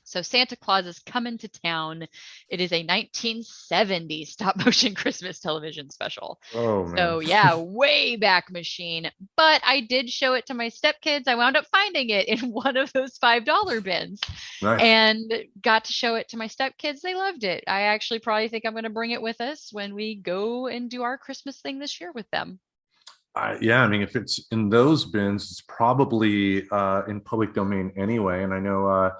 So Santa Claus is Coming to Town. It is a 1970 stop motion Christmas television special. Oh man. So yeah, way back machine. But I did show it to my stepkids. I wound up finding it in one of those $5 bins. Nice. And got to show it to my stepkids. They loved it. I actually probably think I'm going to bring it with us when we go and do our Christmas thing this year with them. Yeah, I mean, if it's in those bins, it's probably in public domain anyway. And I know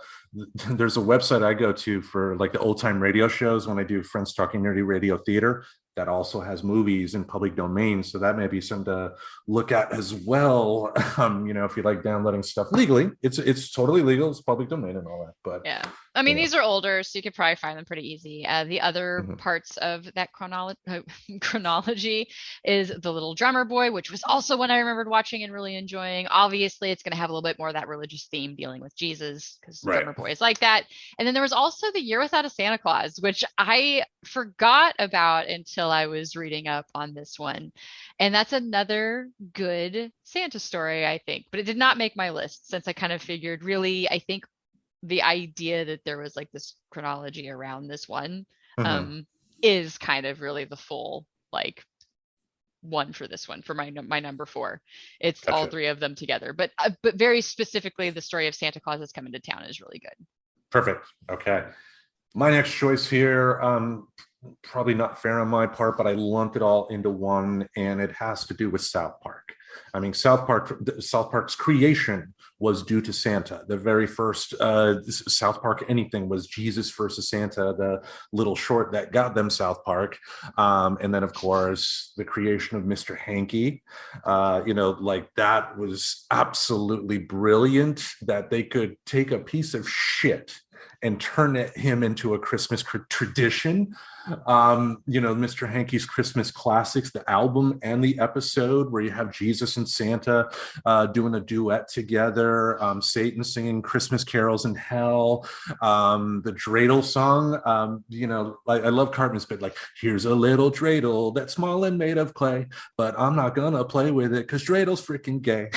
there's a website I go to for like the old time radio shows when I do Friends Talking Nerdy Radio Theater that also has movies in public domain. So that may be something to look at as well. If you like downloading stuff legally, it's totally legal. It's public domain and all that. But yeah, I mean, these are older, so you could probably find them pretty easy. The other parts of that chronology is The Little Drummer Boy, which was also one I remembered watching and really enjoying. Obviously, it's going to have a little bit more of that religious theme dealing with Jesus, because Drummer Boy is like that. And then there was also The Year Without a Santa Claus, which I forgot about until I was reading up on this one. And that's another good Santa story, I think. But it did not make my list, since I kind of figured, really, I think the idea that there was like this chronology around this one is kind of really the full like one for this one, for my number 4. It's gotcha. All 3 of them together, but very specifically the story of Santa Claus is Coming to Town is really good. Perfect. Okay, my next choice here, probably not fair on my part, but I lumped it all into one, and it has to do with South Park. I mean, South Park's creation was due to Santa. The very first South Park anything was Jesus versus Santa, the little short that got them South Park. And then, of course, the creation of Mr. Hanky. Like that was absolutely brilliant, that they could take a piece of shit and turn him into a Christmas tradition. Mr. Hanky's Christmas Classics, the album and the episode where you have Jesus and Santa doing a duet together, Satan singing Christmas carols in hell, the dreidel song. I love Cartman's bit, like, here's a little dreidel that's small and made of clay, but I'm not gonna play with it because dreidels freaking gay.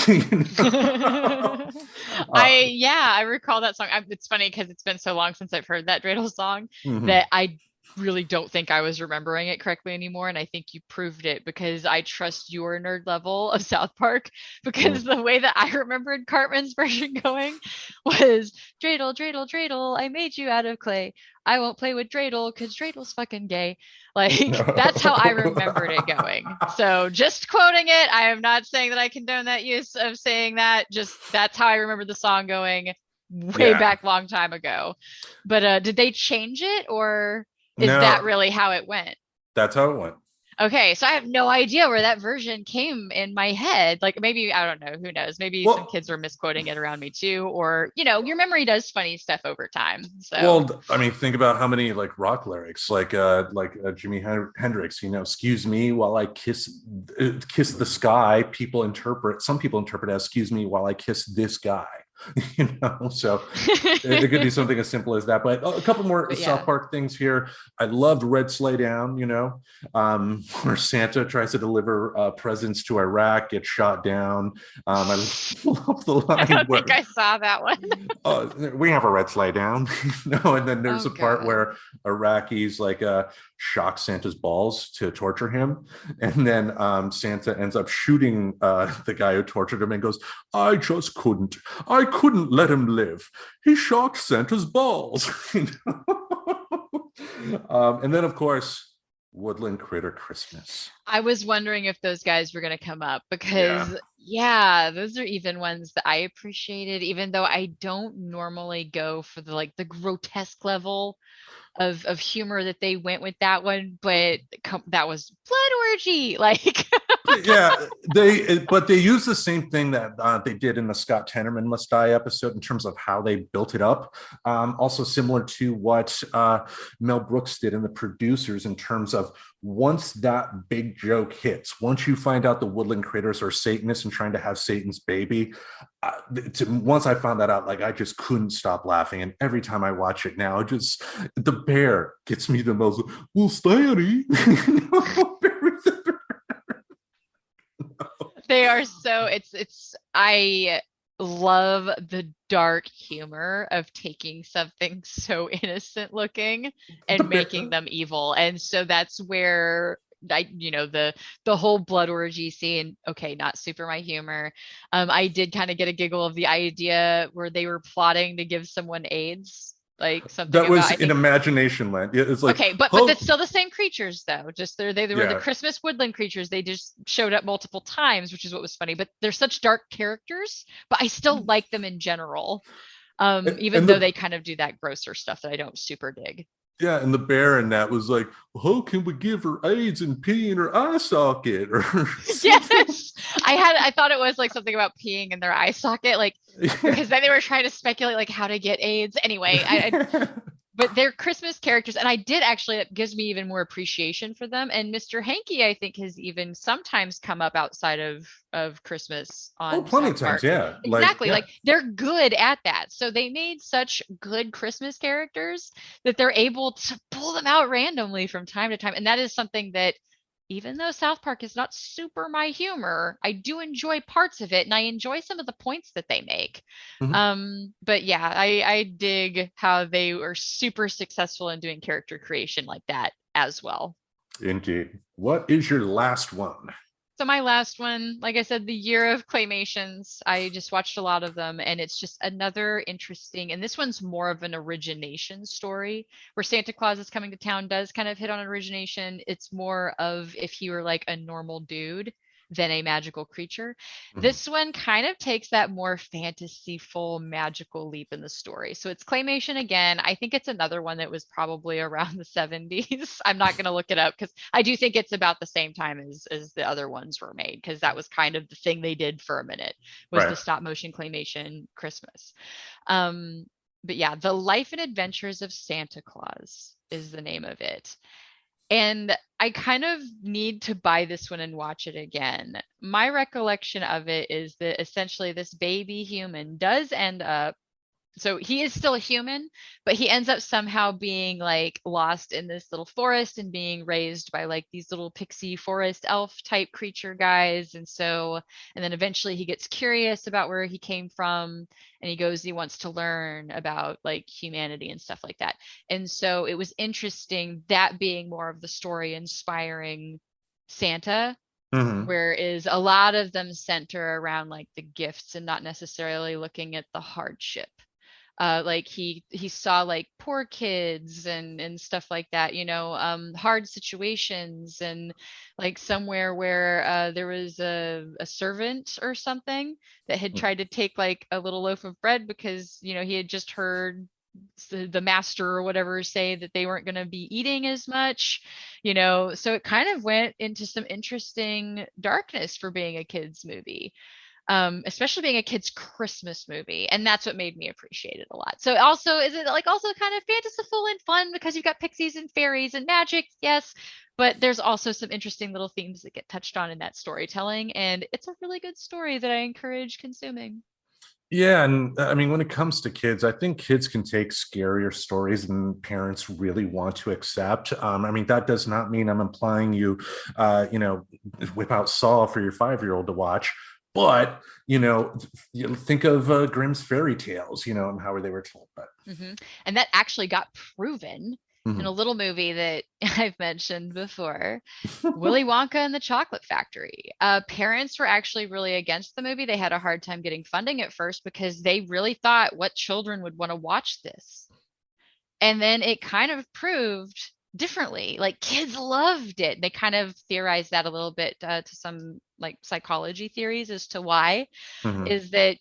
I recall that song. It's funny because it's been so long since I've heard that dreidel song that I really don't think I was remembering it correctly anymore. And I think you proved it, because I trust your nerd level of South Park, because the way that I remembered Cartman's version going was dreidel, dreidel, dreidel, I made you out of clay. I won't play with dreidel because dreidels fucking gay. Like, that's how I remembered it going. So just quoting it, I am not saying that I condone that use of saying that. Just that's how I remember the song going way back long time ago. But did they change it, or is that really how it went? That's how it went. Okay, so I have no idea where that version came in my head. Like, maybe, I don't know, who knows? Maybe some kids were misquoting it around me too, or, your memory does funny stuff over time. So, well, I mean, think about how many like rock lyrics, like Jimi Hendrix, excuse me while I kiss the sky. Some people interpret as excuse me while I kiss this guy. So it could be something as simple as that. But a couple more But South yeah. Park things here. I loved Red Sleigh Down, where Santa tries to deliver presents to Iraq, gets shot down. I love the I line don't think where I saw that one. we have a red sleigh down. And then there's Oh a part God. where Iraqis like shock Santa's balls to torture him, and then Santa ends up shooting the guy who tortured him and goes, I couldn't let him live. He shocked Santa's balls. And then of course Woodland Critter Christmas. I was wondering if those guys were going to come up Yeah. because, yeah, those are even ones that I appreciated, even though I don't normally go for the like the grotesque level of humor that they went with that one, but that was blood orgy. Like, Yeah, but they use the same thing that they did in the Scott Tenorman Must Die episode in terms of how they built it up. Also similar to what Mel Brooks did in The Producers in terms of once that big joke hits, once you find out the Woodland Critters are Satanists and trying to have Satan's baby, once I found that out, like I just couldn't stop laughing. And every time I watch it now, just the bear gets me the most. Well, Stanny. they are so it's I love the dark humor of taking something so innocent looking the and making bear. them evil. And so that's where the whole blood orgy scene, okay, not super my humor. I did kind of get a giggle of the idea where they were plotting to give someone AIDS, like something That about was I in think. Imagination Land. It's like, Okay, but oh, that's still the same creatures though. Just they were the yeah. Christmas woodland creatures. They just showed up multiple times, which is what was funny. But they're such dark characters, but I still like them in general. Even And though the they kind of do that grosser stuff that I don't super dig. yeah, and the bear in that was like, how can we give her AIDS and pee in her eye socket or something? Yes. I thought it was like something about peeing in their eye socket, like because then they were trying to speculate like how to get AIDS. Anyway, but they're Christmas characters, and I did actually, it gives me even more appreciation for them. And Mr. Hanky, I think, has even sometimes come up outside of Christmas Oh, on plenty of South times, Park. yeah. Like, Exactly. yeah. Like they're good at that. So they made such good Christmas characters that they're able to pull them out randomly from time to time. And that is something that even though South Park is not super my humor, I do enjoy parts of it and I enjoy some of the points that they make. Mhm. But yeah, I dig how they were super successful in doing character creation like that as well. Indeed. What is your last one? So my last one, like I said, the year of claymations. I just watched a lot of them, and it's just another interesting. And this one's more of an origination story, where Santa Claus is coming to town does kind of hit on origination. It's more of if he were like a normal dude than a magical creature. Mhm. This one kind of takes that more fantasyful, magical leap in the story. So it's claymation again. I think it's another one that was probably around the 70s. I'm not going to look it up because I do think it's about the same time as the other ones were made because that was kind of the thing they did for a minute was the Right. stop motion claymation Christmas. Um, but yeah, The Life and Adventures of Santa Claus is the name of it. And I kind of need to buy this one and watch it again. My recollection of it is that essentially this baby human does end up, so he is still a human, but he ends up somehow being like lost in this little forest and being raised by like these little pixie forest elf type creature guys. And then eventually he gets curious about where he came from and he goes, he wants to learn about like humanity and stuff like that. And so it was interesting that being more of the story inspiring Santa, Mhm. whereas a lot of them center around like the gifts and not necessarily looking at the hardship. Like he saw like poor kids and stuff like that, hard situations and like somewhere where there was a servant or something that had tried to take like a little loaf of bread because he had just heard the master or whatever say that they weren't going to be eating as much, so it kind of went into some interesting darkness for being a kids movie, especially being a kid's Christmas movie. And that's what made me appreciate it a lot. So also, is it like also kind of fanciful and fun because you've got pixies and fairies and magic? Yes. But there's also some interesting little themes that get touched on in that storytelling. And it's a really good story that I encourage consuming. Yeah, and I mean, when it comes to kids, I think kids can take scarier stories than parents really want to accept. I mean, that does not mean I'm implying you know, whip out Saw for your 5-year-old to watch, but you think of Grimm's fairy tales, and how they were told. But hmm And that actually got proven in a mhm. little movie that I've mentioned before, Willy Wonka and the Chocolate Factory. Parents were actually really against the movie. They had a hard time getting funding at first because they really thought what children would want to watch this. And then it kind of proved differently. Like kids loved it. They kind of theorized that a little bit to some like psychology theories as to why Mhm. is that,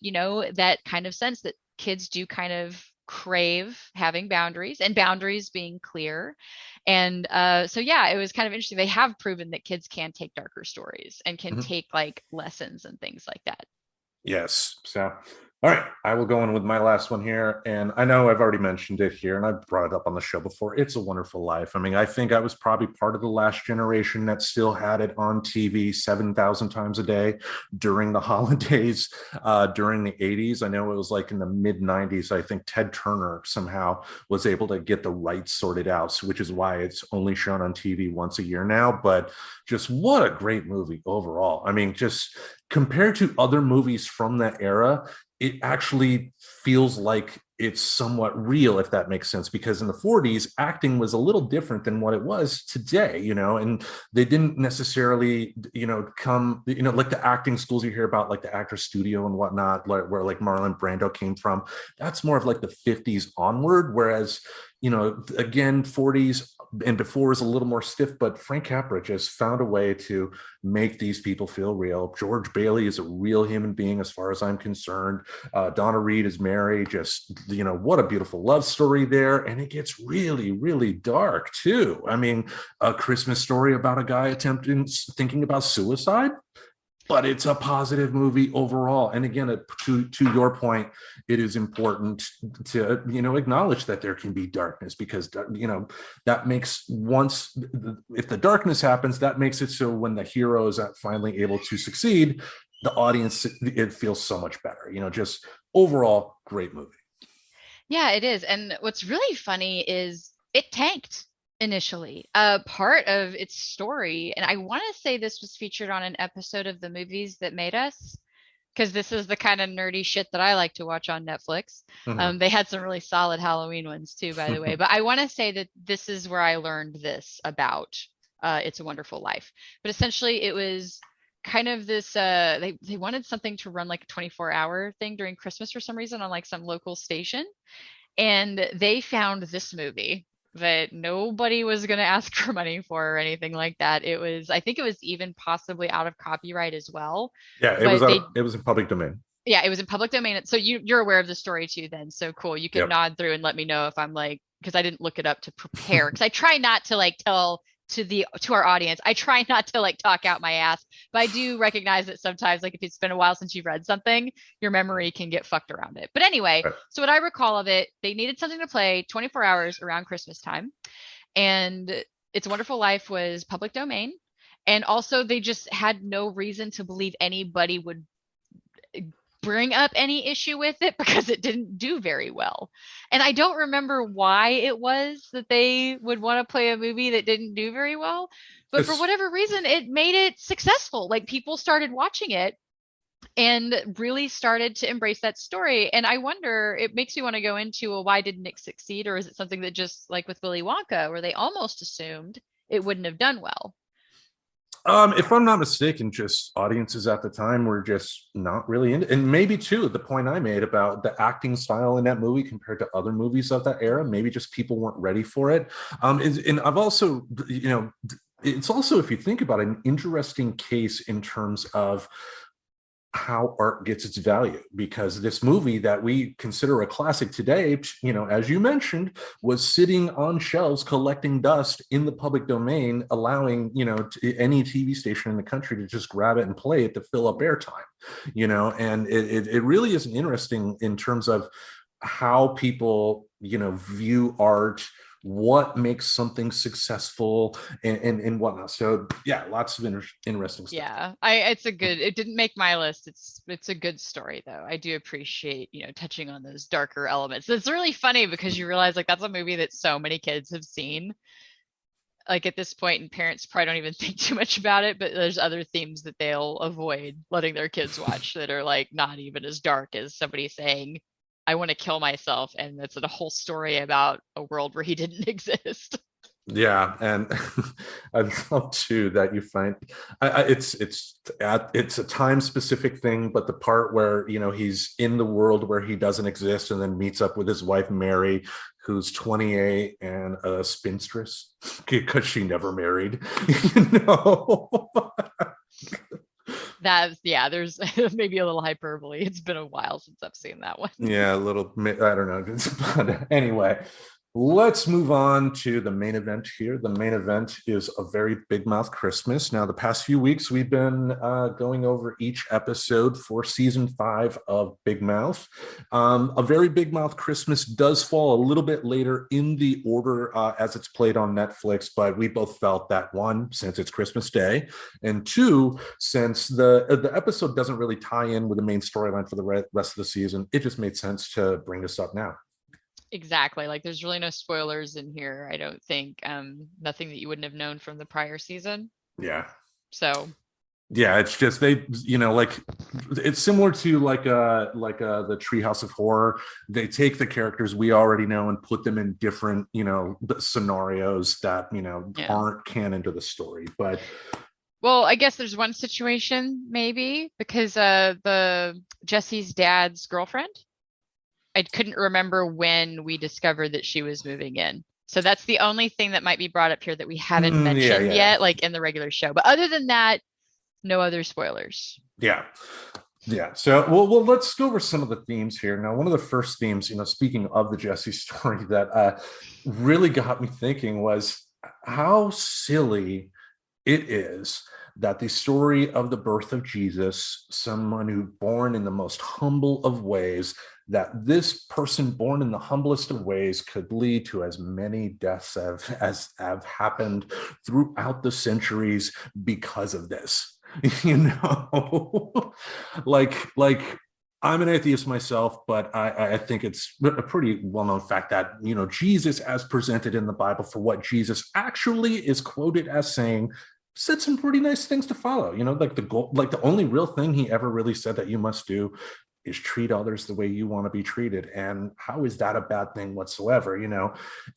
that kind of sense that kids do kind of crave having boundaries and boundaries being clear. And so, yeah, it was kind of interesting. They have proven that kids can take darker stories and can Mhm. take like lessons and things like that. Yes. So, all right, I will go in with my last one here. And I know I've already mentioned it here and I've brought it up on the show before. It's a Wonderful Life. I mean, I think I was probably part of the last generation that still had it on TV 7,000 times a day during the holidays, during the 80s. I know it was like in the mid 90s. I think Ted Turner somehow was able to get the rights sorted out, which is why it's only shown on TV once a year now. But just what a great movie overall. I mean, just compared to other movies from that era, it actually feels like it's somewhat real, if that makes sense, because in the 40s acting was a little different than what it was today, and they didn't necessarily come, like the acting schools you hear about, like the actor studio and whatnot, like where like Marlon Brando came from. That's more of like the 50s onward, whereas again, 40s and before is a little more stiff, but Frank Capra just found a way to make these people feel real. George Bailey is a real human being as far as I'm concerned. Donna Reed is Mary. Just, what a beautiful love story there. And it gets really, really dark too. I mean, a Christmas story about a guy thinking about suicide, but it's a positive movie overall. And again, to your point, it is important to acknowledge that there can be darkness, because that makes, once if the darkness happens, that makes it so when the hero is finally able to succeed, the audience, it feels so much better. Just overall great movie. Yeah, it is. And what's really funny is it tanked initially. Part of its story, and I want to say this was featured on an episode of the Movies That Made Us, because this is the kind of nerdy shit that I like to watch on Netflix. Mhm. They had some really solid Halloween ones too, by the way. But I want to say that this is where I learned this about It's a Wonderful Life. But essentially, it was kind of this they wanted something to run like a 24-hour thing during Christmas for some reason on like some local station, and they found this movie that nobody was going to ask for money for or anything like that. I think it was even possibly out of copyright as well, Yeah, but they it was in public domain. yeah, it was in public domain. So you're aware of the story too then. So cool. You can Yep. nod through and let me know if I'm like, because I didn't look it up to prepare. Because I try not to like tell to our audience. I try not to like talk out my ass, but I do recognize that sometimes, like if it's been a while since you've read something, your memory can get fucked around it. But anyway, Right. so what I recall of it, they needed something to play 24 hours around Christmas time, and It's a Wonderful Life was public domain. And also, they just had no reason to believe anybody would bring up any issue with it because it didn't do very well. And I don't remember why it was that they would want to play a movie that didn't do very well, but for It's whatever reason, it made it successful. Like people started watching it and really started to embrace that story. And I wonder, it makes me want to go into, well, why didn't it succeed? Or is it something that just like with Willy Wonka, where they almost assumed it wouldn't have done well? If I'm not mistaken, just audiences at the time were just not really into, and maybe too, the point I made about the acting style in that movie compared to other movies of that era, maybe just people weren't ready for it. And I've also, it's also, if you think about it, an interesting case in terms of how art gets its value, because this movie that we consider a classic today, as you mentioned, was sitting on shelves collecting dust in the public domain, allowing any TV station in the country to just grab it and play it to fill up airtime. And it really is interesting in terms of how people view art what makes something successful and whatnot. So yeah, lots of interesting stuff. Yeah, it didn't make my list. It's a good story though. I do appreciate, touching on those darker elements. It's really funny because you realize like that's a movie that so many kids have seen. Like at this point, and parents probably don't even think too much about it, but there's other themes that they'll avoid letting their kids watch that are like not even as dark as somebody saying, I want to kill myself, and that's a whole story about a world where he didn't exist. Yeah, and I love too that you find it's a time specific thing, but the part where he's in the world where he doesn't exist, and then meets up with his wife Mary, who's 28 and a spinstress because she never married. you know Yeah, there's maybe a little hyperbole. It's been a while since I've seen that one. yeah, a little, I don't know. But anyway, let's move on to the main event here. The main event is A Very Big Mouth Christmas. Now, the past few weeks, we've been going over each episode for season 5 of Big Mouth. A Very Big Mouth Christmas does fall a little bit later in the order as it's played on Netflix, but we both felt that, one, since it's Christmas Day, and two, since the episode doesn't really tie in with the main storyline for the rest of the season, it just made sense to bring this up now. Exactly. Like there's really no spoilers in here, I don't think. Nothing that you wouldn't have known from the prior season. Yeah. So yeah, it's just they, like it's similar to the Treehouse of Horror. They take the characters we already know and put them in different scenarios that aren't canon to the story. But well, I guess there's one situation maybe because the Jesse's dad's girlfriend, I couldn't remember when we discovered that she was moving in. So that's the only thing that might be brought up here that we haven't mentioned yet, like in the regular show. But other than that, no other spoilers. Yeah. So, well, let's go over some of the themes here. Now, one of the first themes, speaking of the Jesse story, that really got me thinking was how silly it is that the story of the birth of Jesus, someone who born in the most humble of ways, that this person born in the humblest of ways could lead to as many deaths as have happened throughout the centuries because of this. like I'm an atheist myself, but I think it's a pretty well-known fact that Jesus, as presented in the Bible for what Jesus actually is quoted as saying, said some pretty nice things to follow. Like the only real thing he ever really said that you must do is treat others the way you want to be treated. And how is that a bad thing whatsoever?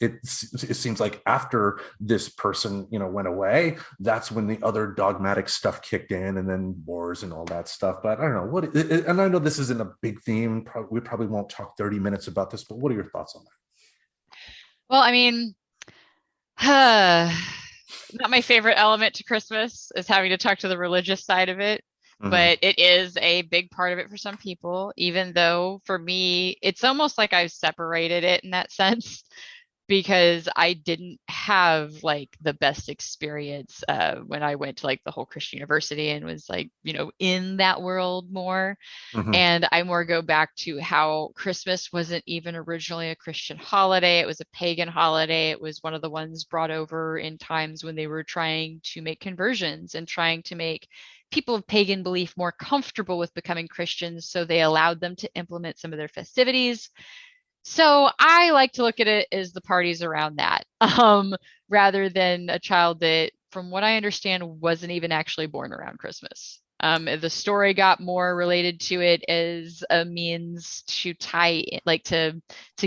It seems like after this person went away, that's when the other dogmatic stuff kicked in, and then wars and all that stuff. But I don't know and I know this isn't a big theme, we probably won't talk 30 minutes about this, but what are your thoughts on that? Well, I mean, not my favorite element to Christmas is having to talk to the religious side of it. Mm-hmm. But it is a big part of it for some people, even though for me, it's almost like I've separated it in that sense, because I didn't have like the best experience when I went to like the whole Christian university and was like, in that world more. Mm-hmm. And I more go back to how Christmas wasn't even originally a Christian holiday. It was a pagan holiday. It was one of the ones brought over in times when they were trying to make conversions and trying to make people of pagan belief more comfortable with becoming Christians. So they allowed them to implement some of their festivities. So I like to look at it as the parties around that, rather than a child that, from what I understand, wasn't even actually born around Christmas. The story got more related to it as a means to tie in, like to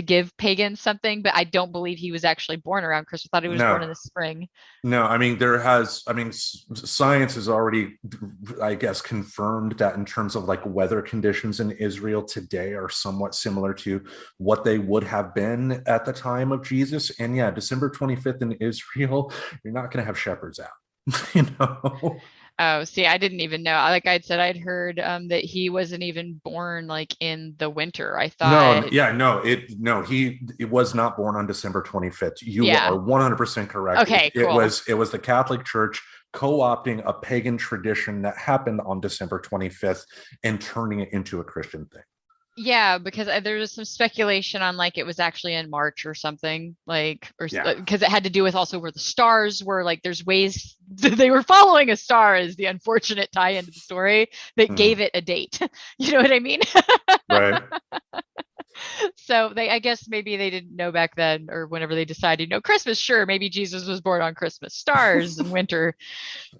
give pagans something, but I don't believe he was actually born around Christmas. I thought he was born in the spring. No, I mean, science has already, I guess, confirmed that in terms of like weather conditions in Israel today are somewhat similar to what they would have been at the time of Jesus. And yeah, December 25th in Israel, you're not going to have shepherds out, Oh, see, I didn't even know. Like I said, I'd heard that he wasn't even born like in the winter. I thought. He was not born on December 25th. You are 100% correct. Okay, cool. It was the Catholic Church co-opting a pagan tradition that happened on December 25th and turning it into a Christian thing. Yeah, because there was some speculation on like it was actually in March or something, like, or Yeah. because it had to do with also where the stars were. Like, there's ways they were following a star is the unfortunate tie into the story that Mhm. gave it a date. You know what I mean? Right. So I guess maybe they didn't know back then, or whenever they decided, Christmas, sure, maybe Jesus was born on Christmas, stars in winter,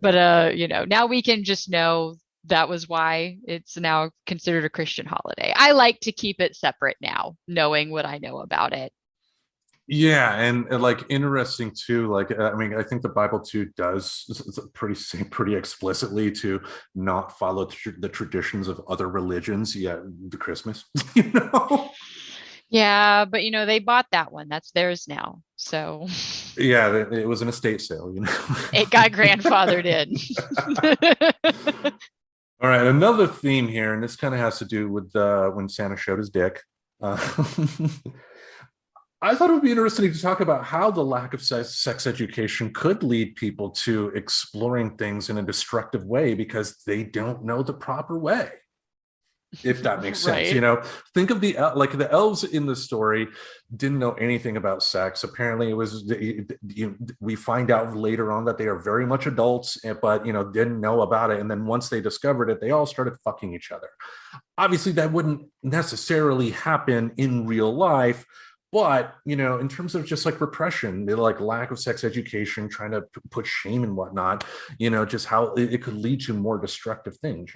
but Yeah. now we can just know that was why it's now considered a Christian holiday. I like to keep it separate now, knowing what I know about it. Yeah, and like interesting too. Like, I mean, I think the Bible too does pretty say pretty explicitly to not follow the traditions of other religions. Yeah, the Christmas, you know. Yeah, but they bought that one. That's theirs now. So Yeah, it was an estate sale, you it got know. grandfathered in. All right, another theme here, and this kind of has to do with when Santa showed his dick. Uh, I thought it would be interesting to talk about how the lack of sex education could lead people to exploring things in a destructive way because they don't know the proper way, if that makes sense. Right. Think of the elves in the story didn't know anything about sex. Apparently it was, we find out later on that they are very much adults, but didn't know about it, and then once they discovered it, they all started fucking each other. Obviously that wouldn't necessarily happen in real life, but in terms of just like repression, like lack of sex education, trying to put shame and whatnot, just how it could lead to more destructive things.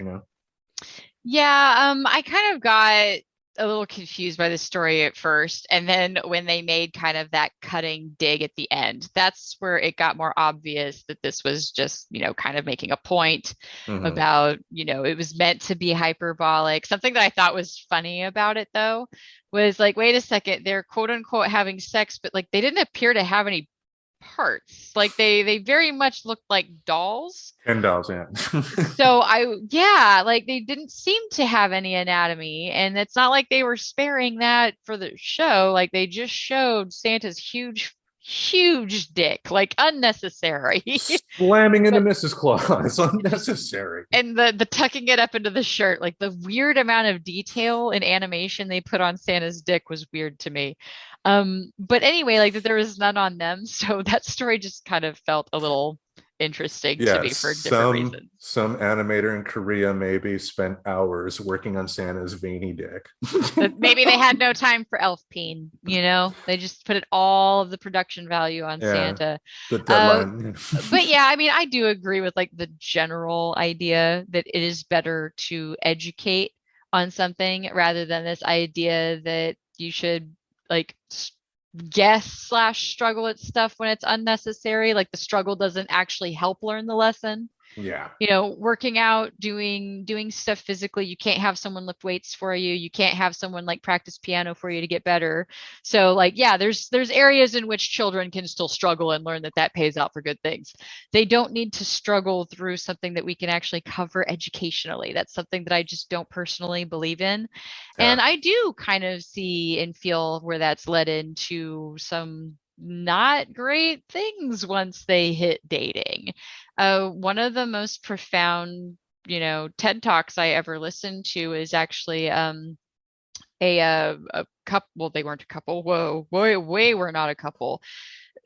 Yeah, I kind of got a little confused by the story at first, and then when they made kind of that cutting dig at the end, that's where it got more obvious that this was just, kind of making a point Mm-hmm. about, it was meant to be hyperbolic. Something that I thought was funny about it though was like, wait a second, they're quote unquote having sex, but like they didn't appear to have any parts. Like they very much looked like dolls. $10, yeah. So yeah, like they didn't seem to have any anatomy, and it's not like they were sparing that for the show. Like they just showed Santa's huge, huge dick, like unnecessary. Slamming into But Mrs. Claus, unnecessary. and the tucking it up into the shirt, like the weird amount of detail and animation they put on Santa's dick was weird to me. But anyway, like that there was none on them, so that story just kind of felt a little interesting to Yes, me for different reasons. some animator in Korea maybe spent hours working on Santa's veiny dick. But maybe they had no time for elf peen, They just put it all of the production value on Yeah, Santa. the Uh, deadline. but yeah, I mean, I do agree with like the general idea that it is better to educate on something rather than this idea that you should like guess slash struggle at stuff when it's unnecessary. Like the struggle doesn't actually help learn the lesson. Yeah. Working out, doing stuff physically. You can't have someone lift weights for you. You can't have someone like practice piano for you to get better. So like, yeah, there's areas in which children can still struggle and learn that that pays out for good things. They don't need to struggle through something that we can actually cover educationally. That's something that I just don't personally believe in. And Yeah. I do kind of see and feel where that's led into some not great things once they hit dating. One of the most profound, TED Talks I ever listened to is actually a couple. Well, they weren't a couple. Whoa, way, we're not a couple.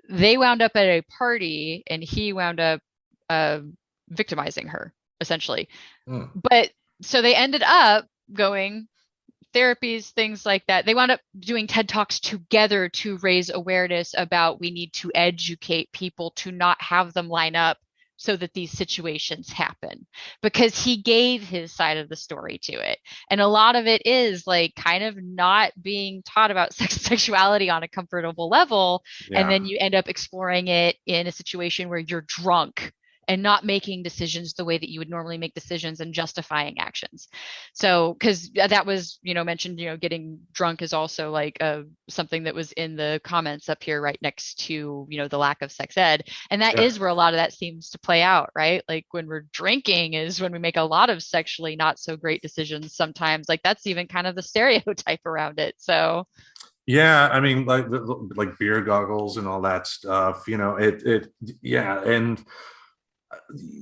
They wound up at a party, and he wound up uh, victimizing her, essentially. Mm. But so they ended up going therapies, things like that. They wound up doing TED Talks together to raise awareness about we need to educate people to not have them line up so that these situations happen because he gave his side of the story to it. And a lot of it is like kind of not being taught about sex and sexuality on a comfortable level. And Yeah. then you end up exploring it in a situation where you're drunk and not making decisions the way that you would normally make decisions and justifying actions. So, because that was, mentioned, getting drunk is also like something that was in the comments up here right next to, the lack of sex ed. And that Yeah. is where a lot of that seems to play out, right? Like when we're drinking is when we make a lot of sexually not so great decisions sometimes. Like that's even kind of the stereotype around it. So, Yeah, I mean, like beer goggles and all that stuff. Yeah, and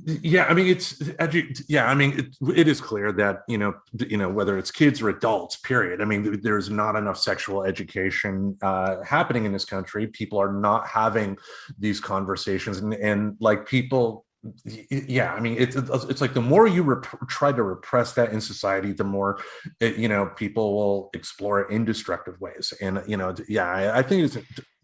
Yeah, I mean yeah, I mean it is clear that whether it's kids or adults, period. I mean, there's not enough sexual education happening in this country. People are not having these conversations, and like people. Yeah, I mean it's like the more you try to repress that in society, the more people will explore it in destructive ways. And yeah, I think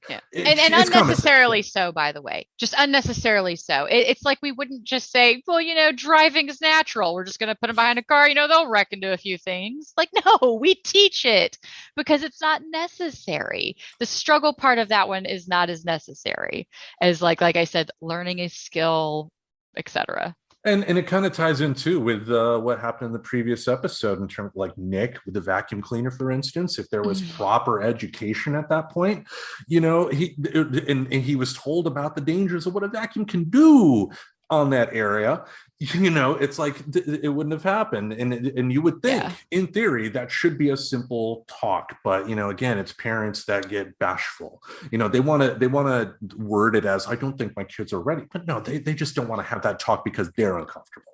Yeah. And it's common sense. unnecessarily so, by the way, just unnecessarily so. It's like we wouldn't just say, well, driving is natural. We're just going to put them behind a car. They'll wreck into a few things. Like, no, we teach it because it's not necessary. The struggle part of that one is not as necessary as like I said, learning a skill, etc. And it kind of ties in too with what happened in the previous episode in terms of like Nick with the vacuum cleaner, for instance. If there was proper education at that point, he was told about the dangers of what a vacuum can do on that area, it's like it wouldn't have happened. And you would think, in theory, that should be a simple talk. But again, it's parents that get bashful. They want to word it as, I don't think my kids are ready. But no, they just don't want to have that talk because they're uncomfortable.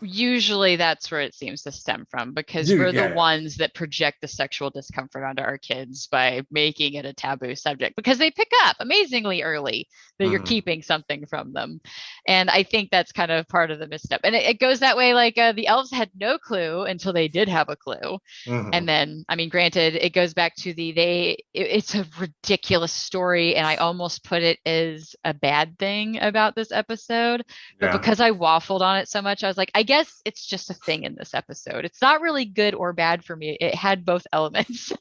Usually that's where it seems to stem from, because we're the ones that project the sexual discomfort onto our kids by making it a taboo subject, because they pick up amazingly early that you're keeping something from them. And I think that's kind of part of the misstep. And it goes that way. Like the elves had no clue until they did have a clue. And then, I mean, granted, it goes back to it's a ridiculous story. And I almost put it as a bad thing about this episode. But because I waffled on it so much, I was like, I guess it's just a thing in this episode. It's not really good or bad for me. It had both elements.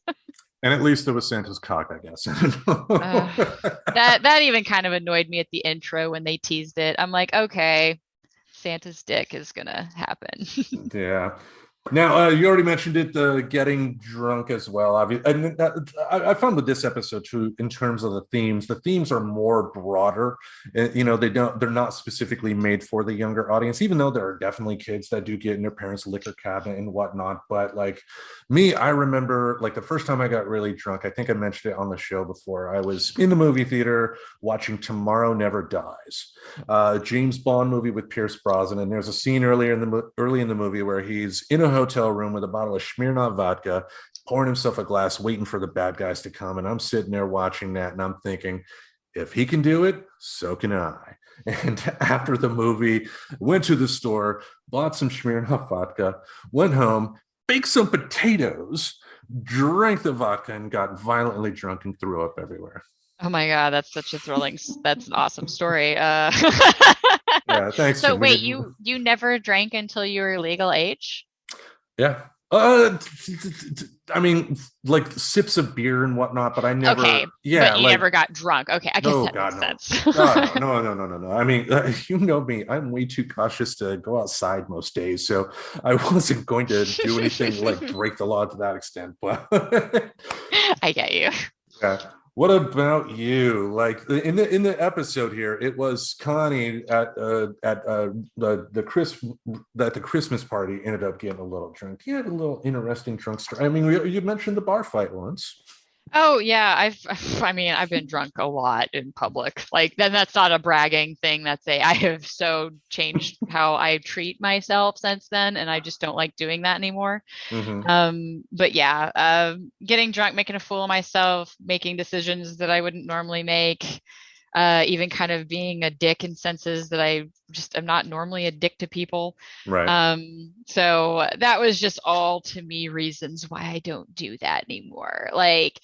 And at least there was Santa's cock, I guess. That even kind of annoyed me at the intro when they teased it. I'm like, okay, Santa's dick is gonna happen. Yeah. Now, you already mentioned it, getting drunk as well. And I found with this episode too, in terms of the themes are more broader. They're not specifically made for the younger audience, even though there are definitely kids that do get in their parents' liquor cabinet and whatnot. But like me, I remember like the first time I got really drunk, I think I mentioned it on the show before. I was in the movie theater watching Tomorrow Never Dies, James Bond movie with Pierce Brosnan. And there's a scene early in the movie where he's in a hotel room with a bottle of Smirnoff vodka, pouring himself a glass, waiting for the bad guys to come. And I'm sitting there watching that, and I'm thinking, if he can do it, so can I. And after the movie, went to the store, bought some Smirnoff vodka, went home, baked some potatoes, drank the vodka, and got violently drunk and threw up everywhere. Oh my God, that's an awesome story. Yeah, thanks. So wait, you never drank until you were legal age? Yeah. I mean, like sips of beer and whatnot, but I never. Okay, yeah, but you never got drunk. Okay, I guess no, that God, makes no. sense. God, no. I mean, you know me. I'm way too cautious to go outside most days, so I wasn't going to do anything like break the law to that extent. But I get you. yeah. What about you? Like in the episode here, it was Connie at the Christmas party ended up getting a little drunk. You had a little interesting drunk story. I mean, you mentioned the bar fight once. Oh yeah, I've been drunk a lot in public. Like then that's not a bragging thing. I have so changed how I treat myself since then, and I just don't like doing that anymore. But yeah, getting drunk, making a fool of myself, making decisions that I wouldn't normally make, even kind of being a dick in senses that I just am not normally a dick to people. Right. So that was just all to me reasons why I don't do that anymore. Like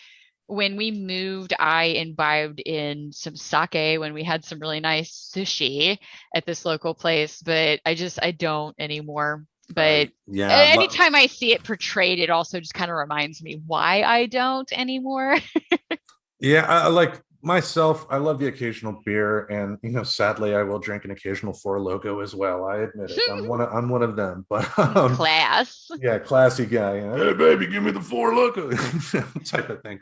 when we moved, I imbibed in some sake when we had some really nice sushi at this local place, but I don't anymore. But yeah, anytime I see it portrayed, it also just kind of reminds me why I don't anymore. yeah, I like myself. I love the occasional beer, and sadly, I will drink an occasional Four Loco as well. I admit it. I'm one of them. But Class. Yeah, classy guy. Hey, baby, give me the Four Loco type of thing.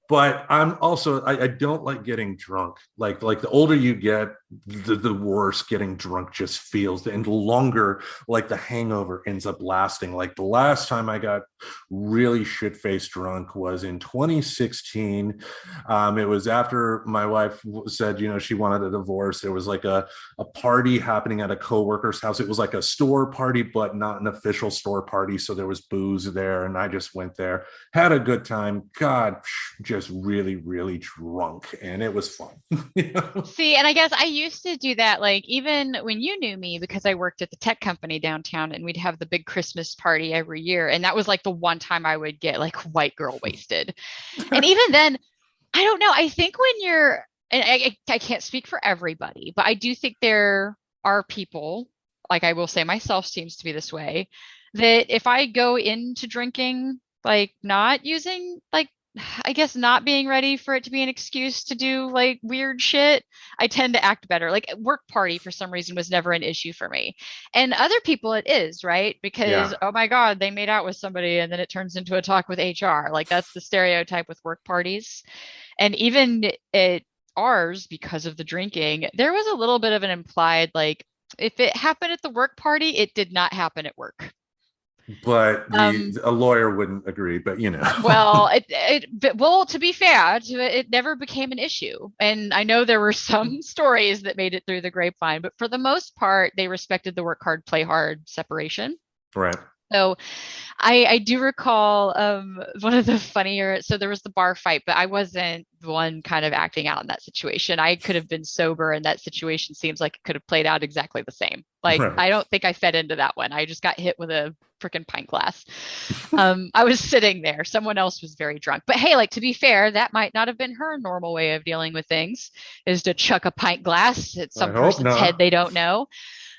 But I'm also I don't like getting drunk. Like the older you get, the worse getting drunk just feels, and the longer like the hangover ends up lasting. Like the last time I got really shit-faced drunk was in 2016. It was after after my wife said, she wanted a divorce, there was like a party happening at a coworker's house. It was like a store party, but not an official store party. So there was booze there. And I just went there, had a good time, got just really, really drunk. And it was fun. See, and I guess I used to do that, like even when you knew me, because I worked at the tech company downtown and we'd have the big Christmas party every year. And that was like the one time I would get like white girl wasted. And even then, I don't know. I think when you're, and I can't speak for everybody, but I do think there are people, like I will say myself seems to be this way, that if I go into drinking, like not using, like, I guess not being ready for it to be an excuse to do like weird shit, I tend to act better. Like work party for some reason was never an issue for me. And other people it is, right? Because Yeah. oh my God, they made out with somebody and then it turns into a talk with HR. Like that's the stereotype with work parties. And even at ours, because of the drinking, there was a little bit of an implied like if it happened at the work party, it did not happen at work. But Um, a lawyer wouldn't agree, but well, well, to be fair, it never became an issue. And I know there were some stories that made it through the grapevine, but for the most part, they respected the work hard, play hard separation. right. So I do recall one of the funnier, so there was the bar fight, but I wasn't the one kind of acting out in that situation. I could have been sober, and that situation seems like it could have played out exactly the same. Like, Right. I don't think I fed into that one. I just got hit with a freaking pint glass. I was sitting there. Someone else was very drunk. But hey, like to be fair, that might not have been her normal way of dealing with things, is to chuck a pint glass at I some hope person's head not. they don't know.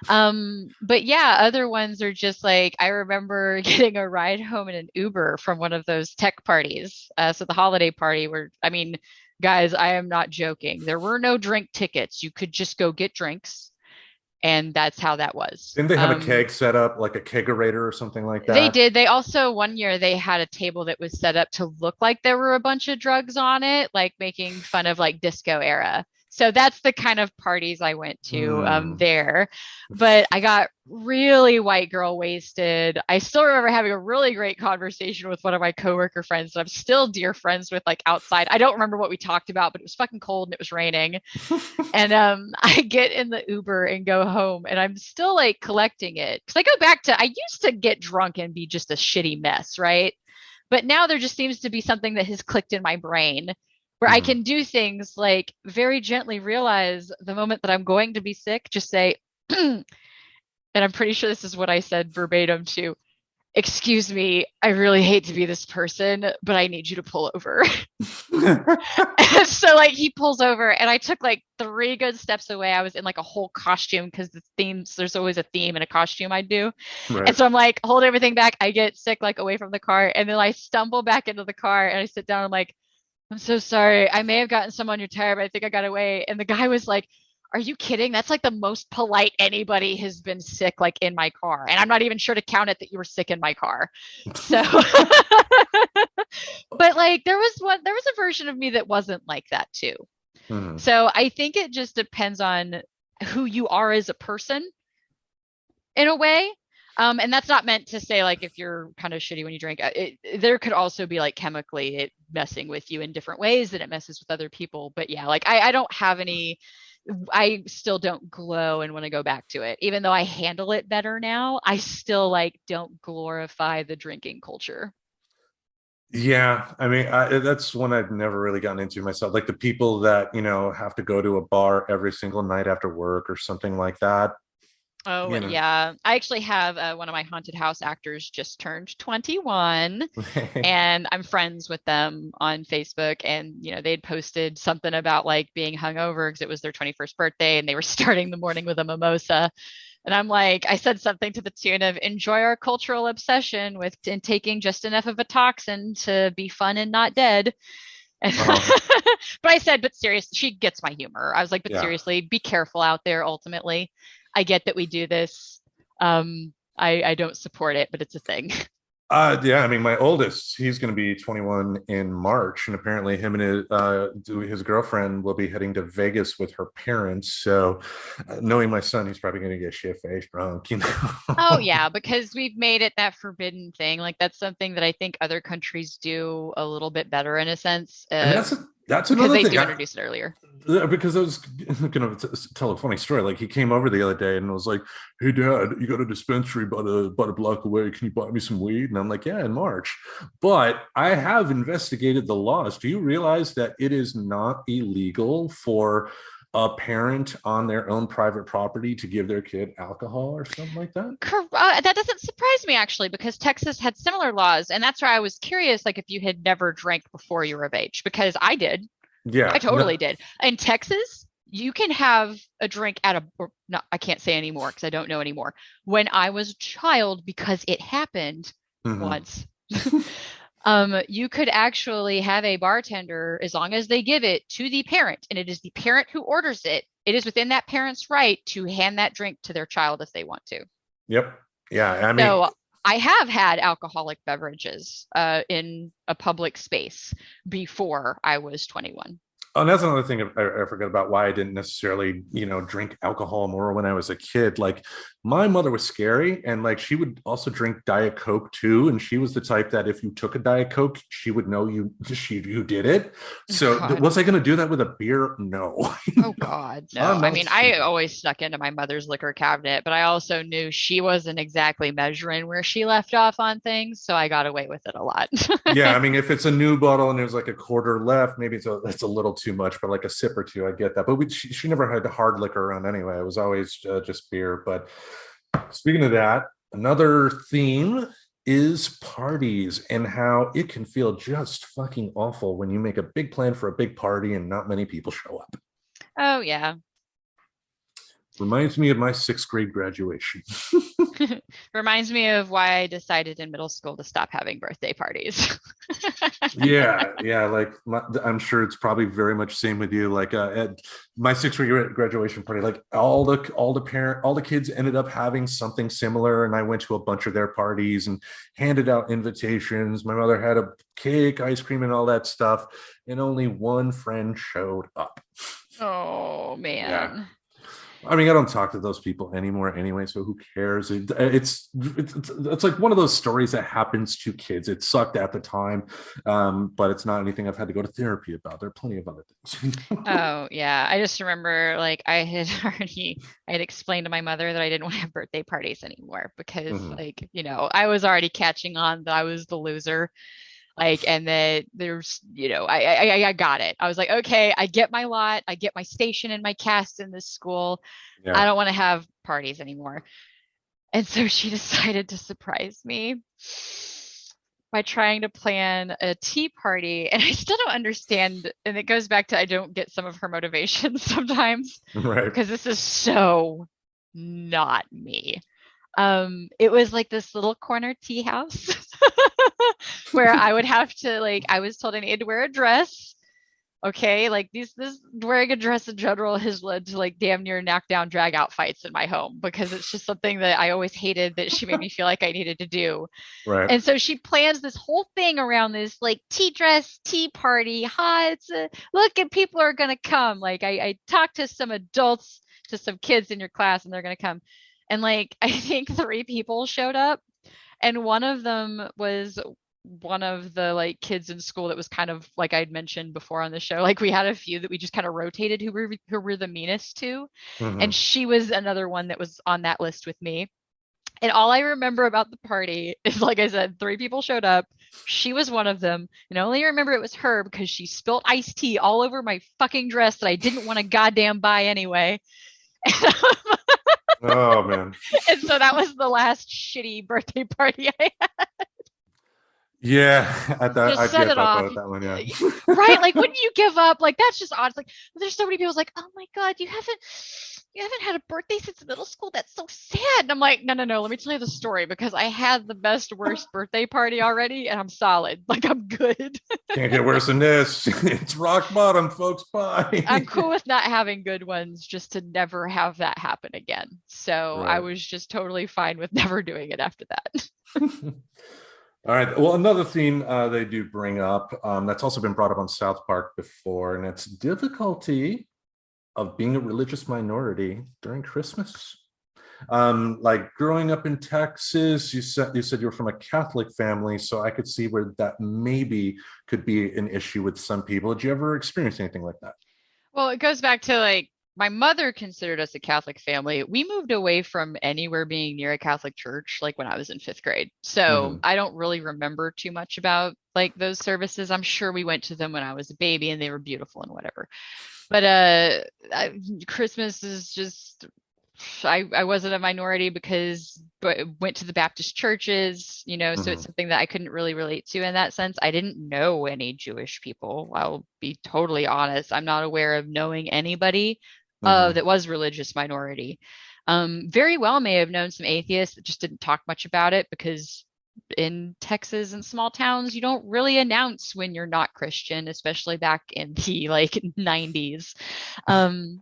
But yeah, other ones are just like I remember getting a ride home in an Uber from one of those tech parties. So the holiday party where I mean, guys, I am not joking. There were no drink tickets. You could just go get drinks, and that's how that was. Didn't they have a keg set up, like a kegerator or something like They that? did. They also one year they had a table that was set up to look like there were a bunch of drugs on it, like making fun of like disco era. So that's the kind of parties I went to Hmm. there. But I got really white girl wasted. I still remember having a really great conversation with one of my coworker friends that I'm still dear friends with, like outside. I don't remember what we talked about, but it was fucking cold and it was raining. And I get in the Uber and go home, and I'm still like collecting it because I go back to I used to get drunk and be just a shitty mess, right? But now there just seems to be something that has clicked in my brain where I Hmm. can do things like very gently realize the moment that I'm going to be sick, just say, and I'm pretty sure this is what I said verbatim to, excuse me, I really hate to be this person, but I need you to pull over. So like he pulls over and I took like three good steps away. I was in like a whole costume because the themes, there's always a theme in a costume I do. And Right. so I'm like, hold everything back. I get sick like away from the car. And then I stumble back into the car and I sit down. I'm like, I'm so sorry. I may have gotten some on your tire, but I think I got away. And the guy was like, are you kidding? That's like the most polite anybody has been sick like in my car. And I'm not even sure to count it that you were sick in my car. So but like there was a version of me that wasn't like that too. Hmm. So I think it just depends on who you are as a person in a way. And that's not meant to say like if you're kind of shitty when you drink, there could also be like chemically it messing with you in different ways that it messes with other people. But yeah, like I don't have any, I still don't glow and want to go back to it. Even though I handle it better now, I still like don't glorify the drinking culture. Yeah, I mean, that's one I've never really gotten into myself. Like the people that, have to go to a bar every single night after work or something like that, Oh, you know. yeah. I actually have one of my haunted house actors just turned 21 and I'm friends with them on Facebook. And, they'd posted something about like being hungover because it was their 21st birthday and they were starting the morning with a mimosa. And I'm like, I said something to the tune of enjoy our cultural obsession with and taking just enough of a toxin to be fun and not dead. But Oh, I said, but seriously, she gets my humor. I was like, but yeah. seriously, be careful out there ultimately. I get that we do this. I don't support it, but it's a thing. Yeah, I mean, my oldest, he's going to be 21 in March, and apparently him and his girlfriend will be heading to Vegas with her parents. So, knowing my son, he's probably going to get shit-faced drunk, Oh yeah, because we've made it that forbidden thing. Like that's something that I think other countries do a little bit better in a sense And of That's because another they thing. do introduce it earlier. Because I was going to tell a funny story. Like he came over the other day and was like, "Hey, Dad, you got a dispensary about a block away. Can you buy me some weed?" And I'm like, "Yeah, in March." But I have investigated the laws. Do you realize that it is not illegal for a parent on their own private property to give their kid alcohol or something like that? That doesn't surprise me actually, because Texas had similar laws, and that's why I was curious, like if you had never drank before you were of age, because I did. I Yeah. totally did. In Texas, you can have a drink at a, or no, I can't say anymore because I don't know anymore. When I was a child, because it happened Mhm. once, you could actually have a bartender as long as they give it to the parent, and it is the parent who orders it. It is within that parent's right to hand that drink to their child if they want to. Yep. Yeah. I mean, So I have had alcoholic beverages in a public space before I was 21. oh, and that's another thing I forgot about why I didn't necessarily, drink alcohol more when I was a kid. Like my mother was scary and like she would also drink Diet Coke too. And she was the type that if you took a Diet Coke, she would know you did it. So God. was I going to do that with a beer? No. Oh God, no. I'm I not mean, I stupid. always snuck into my mother's liquor cabinet, but I also knew she wasn't exactly measuring where she left off on things, so I got away with it a lot. Yeah, I mean, if it's a new bottle and there's like a quarter left, maybe it's a little too much, but like a sip or two, I get that. But she never had hard liquor around anyway. It was always just beer. But speaking of that, another theme is parties and how it can feel just fucking awful when you make a big plan for a big party and not many people show up. Oh yeah. Reminds me of my sixth grade graduation. Reminds me of why I decided in middle school to stop having birthday parties. Yeah, like I'm sure it's probably very much same with you. Like at my sixth grade graduation party, like all the kids ended up having something similar, and I went to a bunch of their parties and handed out invitations. My mother had a cake, ice cream, and all that stuff, and only one friend showed up. Oh Yeah, man. I mean, I don't talk to those people anymore anyway, so who cares? It's like one of those stories that happens to kids. It sucked at the time, but it's not anything I've had to go to therapy about. There are plenty of other things. Oh yeah. I just remember like I had explained to my mother that I didn't want to have birthday parties anymore because Mhm. like, I was already catching on that I was the loser. Like, and that there's, I got it. I was like, okay, I get my lot, I get my station and my cast in this school. I Yeah. don't want to have parties anymore. And so she decided to surprise me by trying to plan a tea party. And I still don't understand. And it goes back to I don't get some of her motivations sometimes Right. because this is so not me. It was like this little corner tea house where I would have to like I was told I needed to wear a dress. Okay, like this wearing a dress in general has led to like damn near knockdown drag out fights in my home because it's just something that I always hated that she made me feel like I needed to do. Right. And so she plans this whole thing around this like tea dress tea party. Ha, look, and people are gonna come. Like I talked to some adults, to some kids in your class, and they're gonna come. And like I think three people showed up, and one of them was one of the like kids in school that was kind of like I'd mentioned before on the show. Like we had a few that we just kind of rotated who were the meanest to, and Mhm. she was another one that was on that list with me. And all I remember about the party is, like I said, three people showed up. She was one of them. And I only remember it was her because she spilled iced tea all over my fucking dress that I didn't want to goddamn buy anyway. Oh man. And so that was the last shitty birthday party I had. Yeah, I Just set get it that off. about that one. Yeah. Right? Like, wouldn't you give up? Like, that's just odd. It's like, there's so many people like, oh my God, you haven't had a birthday since middle school. That's so sad. And I'm like, no, no, no. Let me tell you the story because I had the best, worst birthday party already, and I'm solid. Like, I'm good. Can't get worse than this. It's rock bottom, folks. I'm Bye. cool with not having good ones just to never have that happen again. So I Right. was just totally fine with never doing it after that. All right. Well, another theme they do bring up that's also been brought up on South Park before, and it's difficulty of being a religious minority during Christmas. Like growing up in Texas, you said you were from a Catholic family, so I could see where that maybe could be an issue with some people. Did you ever experience anything like that? Well, it goes back to like my mother considered us a Catholic family. We moved away from anywhere being near a Catholic church like when I was in fifth grade. So Hmm. I don't really remember too much about like those services. I'm sure we went to them when I was a baby and they were beautiful and whatever. But Christmas is just I wasn't a minority because but went to the Baptist churches, so it's Hmm. something that I couldn't really relate to in that sense. I didn't know any Jewish people. I'll be totally honest. I'm not aware of knowing anybody Hmm. that was religious minority. Very well may have known some atheists that just didn't talk much about it because in Texas and small towns, you don't really announce when you're not Christian, especially back in the like 90s,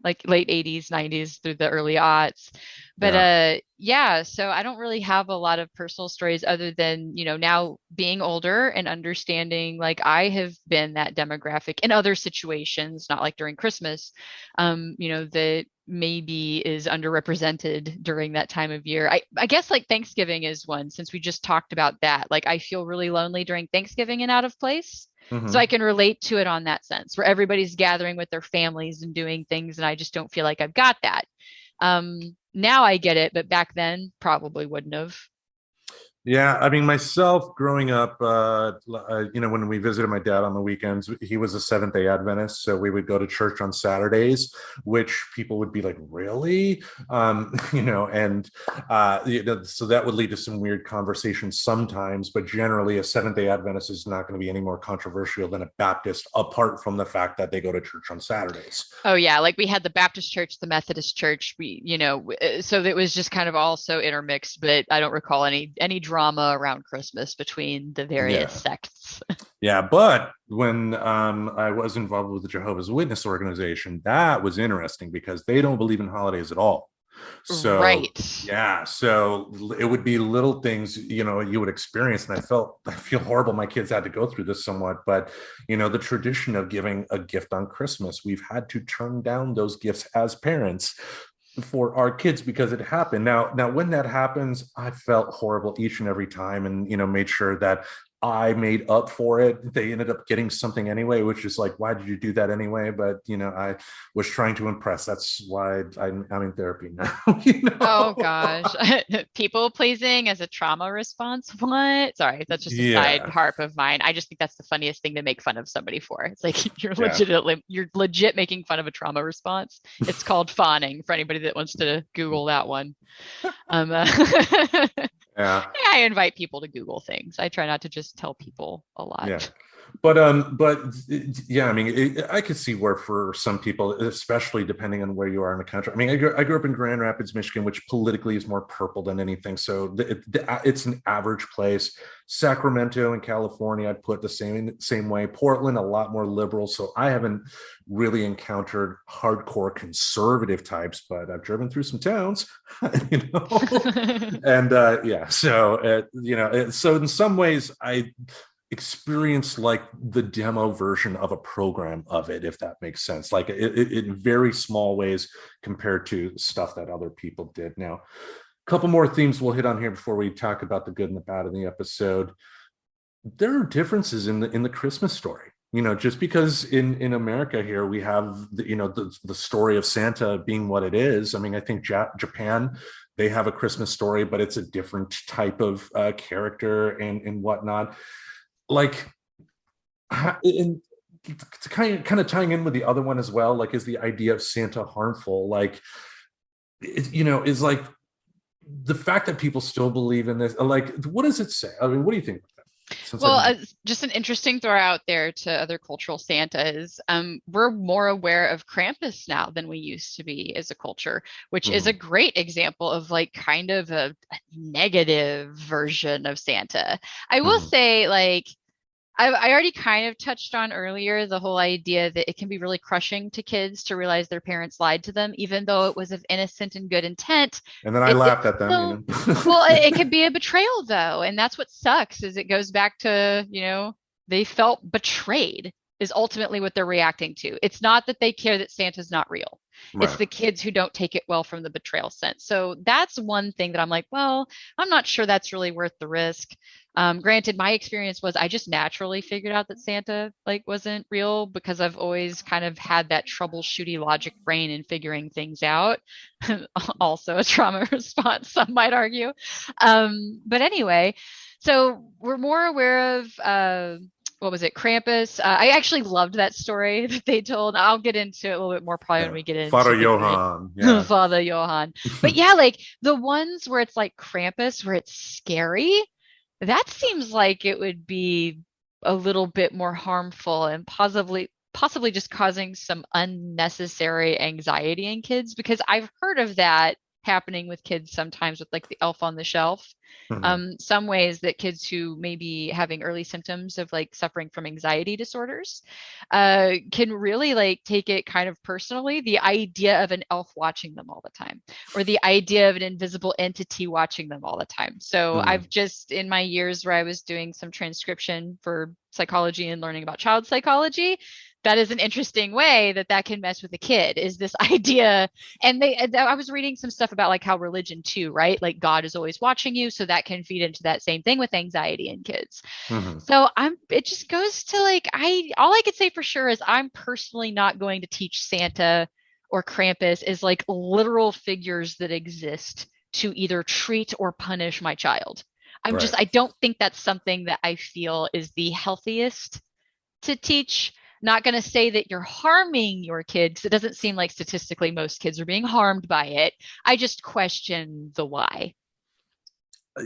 like late 80s, 90s through the early aughts. But Yeah. yeah, so I don't really have a lot of personal stories other than, now being older and understanding like I have been that demographic in other situations, not like during Christmas, that maybe is underrepresented during that time of year. I guess like Thanksgiving is one since we just talked about that. Like I feel really lonely during Thanksgiving and out of place. So I Hmm. can relate to it on that sense where everybody's gathering with their families and doing things and I just don't feel like I've got that. Now I get it, but back then probably wouldn't have. Yeah, I mean, myself growing up, when we visited my dad on the weekends, he was a Seventh Day Adventist, so we would go to church on Saturdays, which people would be like, "Really?" So that would lead to some weird conversations sometimes. But generally, a Seventh Day Adventist is not going to be any more controversial than a Baptist, apart from the fact that they go to church on Saturdays. Oh yeah, like we had the Baptist church, the Methodist church. So it was just kind of all so intermixed. But I don't recall any drama around Christmas between the various Yeah. sects. Yeah, but when I was involved with the Jehovah's Witness organization, that was interesting because they don't believe in holidays at all. So Right. yeah, so it would be little things, you would experience, and I feel horrible. My kids had to go through this somewhat, but the tradition of giving a gift on Christmas, we've had to turn down those gifts as parents for our kids because it happened. Now when that happens, I felt horrible each and every time, and made sure that I made up for it. They ended up getting something anyway, which is like, why did you do that anyway? But I was trying to impress. That's why I'm in therapy now. Oh gosh. People pleasing as a trauma response. What? Sorry, that's just a side Yeah, harp of mine. I just think that's the funniest thing to make fun of somebody for. It's like yeah, you're legit making fun of a trauma response. It's called fawning for anybody that wants to Google that one. yeah. I invite people to Google things. I try not to just tell people a Yeah. lot. But yeah, I mean, I could see where for some people, especially depending on where you are in the country. I mean, I grew up in Grand Rapids, Michigan, which politically is more purple than anything. So it's an average place. Sacramento in California, I'd put the same way. Portland, a lot more liberal. So I haven't really encountered hardcore conservative types, but I've driven through some towns, you know. And yeah, so so in some ways, I experience like the demo version of a program of it, if that makes sense, like in very small ways compared to stuff that other people did. Now, a couple more themes we'll hit on here before we talk about the good and the bad in the episode. There are differences in the Christmas story. Just because in America here we have the story of Santa being what it is. I mean, I think Japan, they have a Christmas story, but it's a different type of character and whatnot. Like, and to kind of tying in with the other one as well, like, is the idea of Santa harmful? Like, is like the fact that people still believe in this. Like, what does it say? I mean, what do you think about that? Since Well, I'm just an interesting throw out there to other cultural Santas. We're more aware of Krampus now than we used to be as a culture, which is a Mhm. great example of like kind of a negative version of Santa. I will Mhm. say, like, I already kind of touched on earlier the whole idea that it can be really crushing to kids to realize their parents lied to them, even though it was of innocent and good intent. And then I It's laughed at them, still, you well, know. it can be a betrayal though, and that's what sucks is it goes back to, they felt betrayed is ultimately what they're reacting to. It's not that they care that Santa's not real. It's Right. the kids who don't take it well from the betrayal sense. So that's one thing that I'm like, well, I'm not sure that's really worth the risk. Granted, my experience was I just naturally figured out that Santa like wasn't real because I've always kind of had that troubleshooty logic brain in figuring things out. Also a trauma response, some might argue. But anyway, so we're more aware of what was it, Krampus. I actually loved that story that they told. I'll get into it a little bit more probably when Yeah. we get into Father the great Johann. Yeah. Father Johann. But yeah, like the ones where it's like Krampus, where it's scary, that seems like it would be a little bit more harmful and possibly just causing some unnecessary anxiety in kids because I've heard of that happening with kids sometimes with like the elf on the shelf. Mhm. Some ways that kids who may be having early symptoms of like suffering from anxiety disorders can really like take it kind of personally, the idea of an elf watching them all the time or the idea of an invisible entity watching them all the time. So Mhm. I've just in my years where I was doing some transcription for psychology and learning about child psychology, that is an interesting way that that can mess with a kid is this idea. And I was reading some stuff about like how religion too, right? Like God is always watching you, so that can feed into that same thing with anxiety in kids. Mhm. So it just goes to like all I could say for sure is I'm personally not going to teach Santa or Krampus as like literal figures that exist to either treat or punish my child. Right. I don't think that's something that I feel is the healthiest to teach. Not going to say that you're harming your kid because it doesn't seem like statistically most kids are being harmed by it. I just question the why.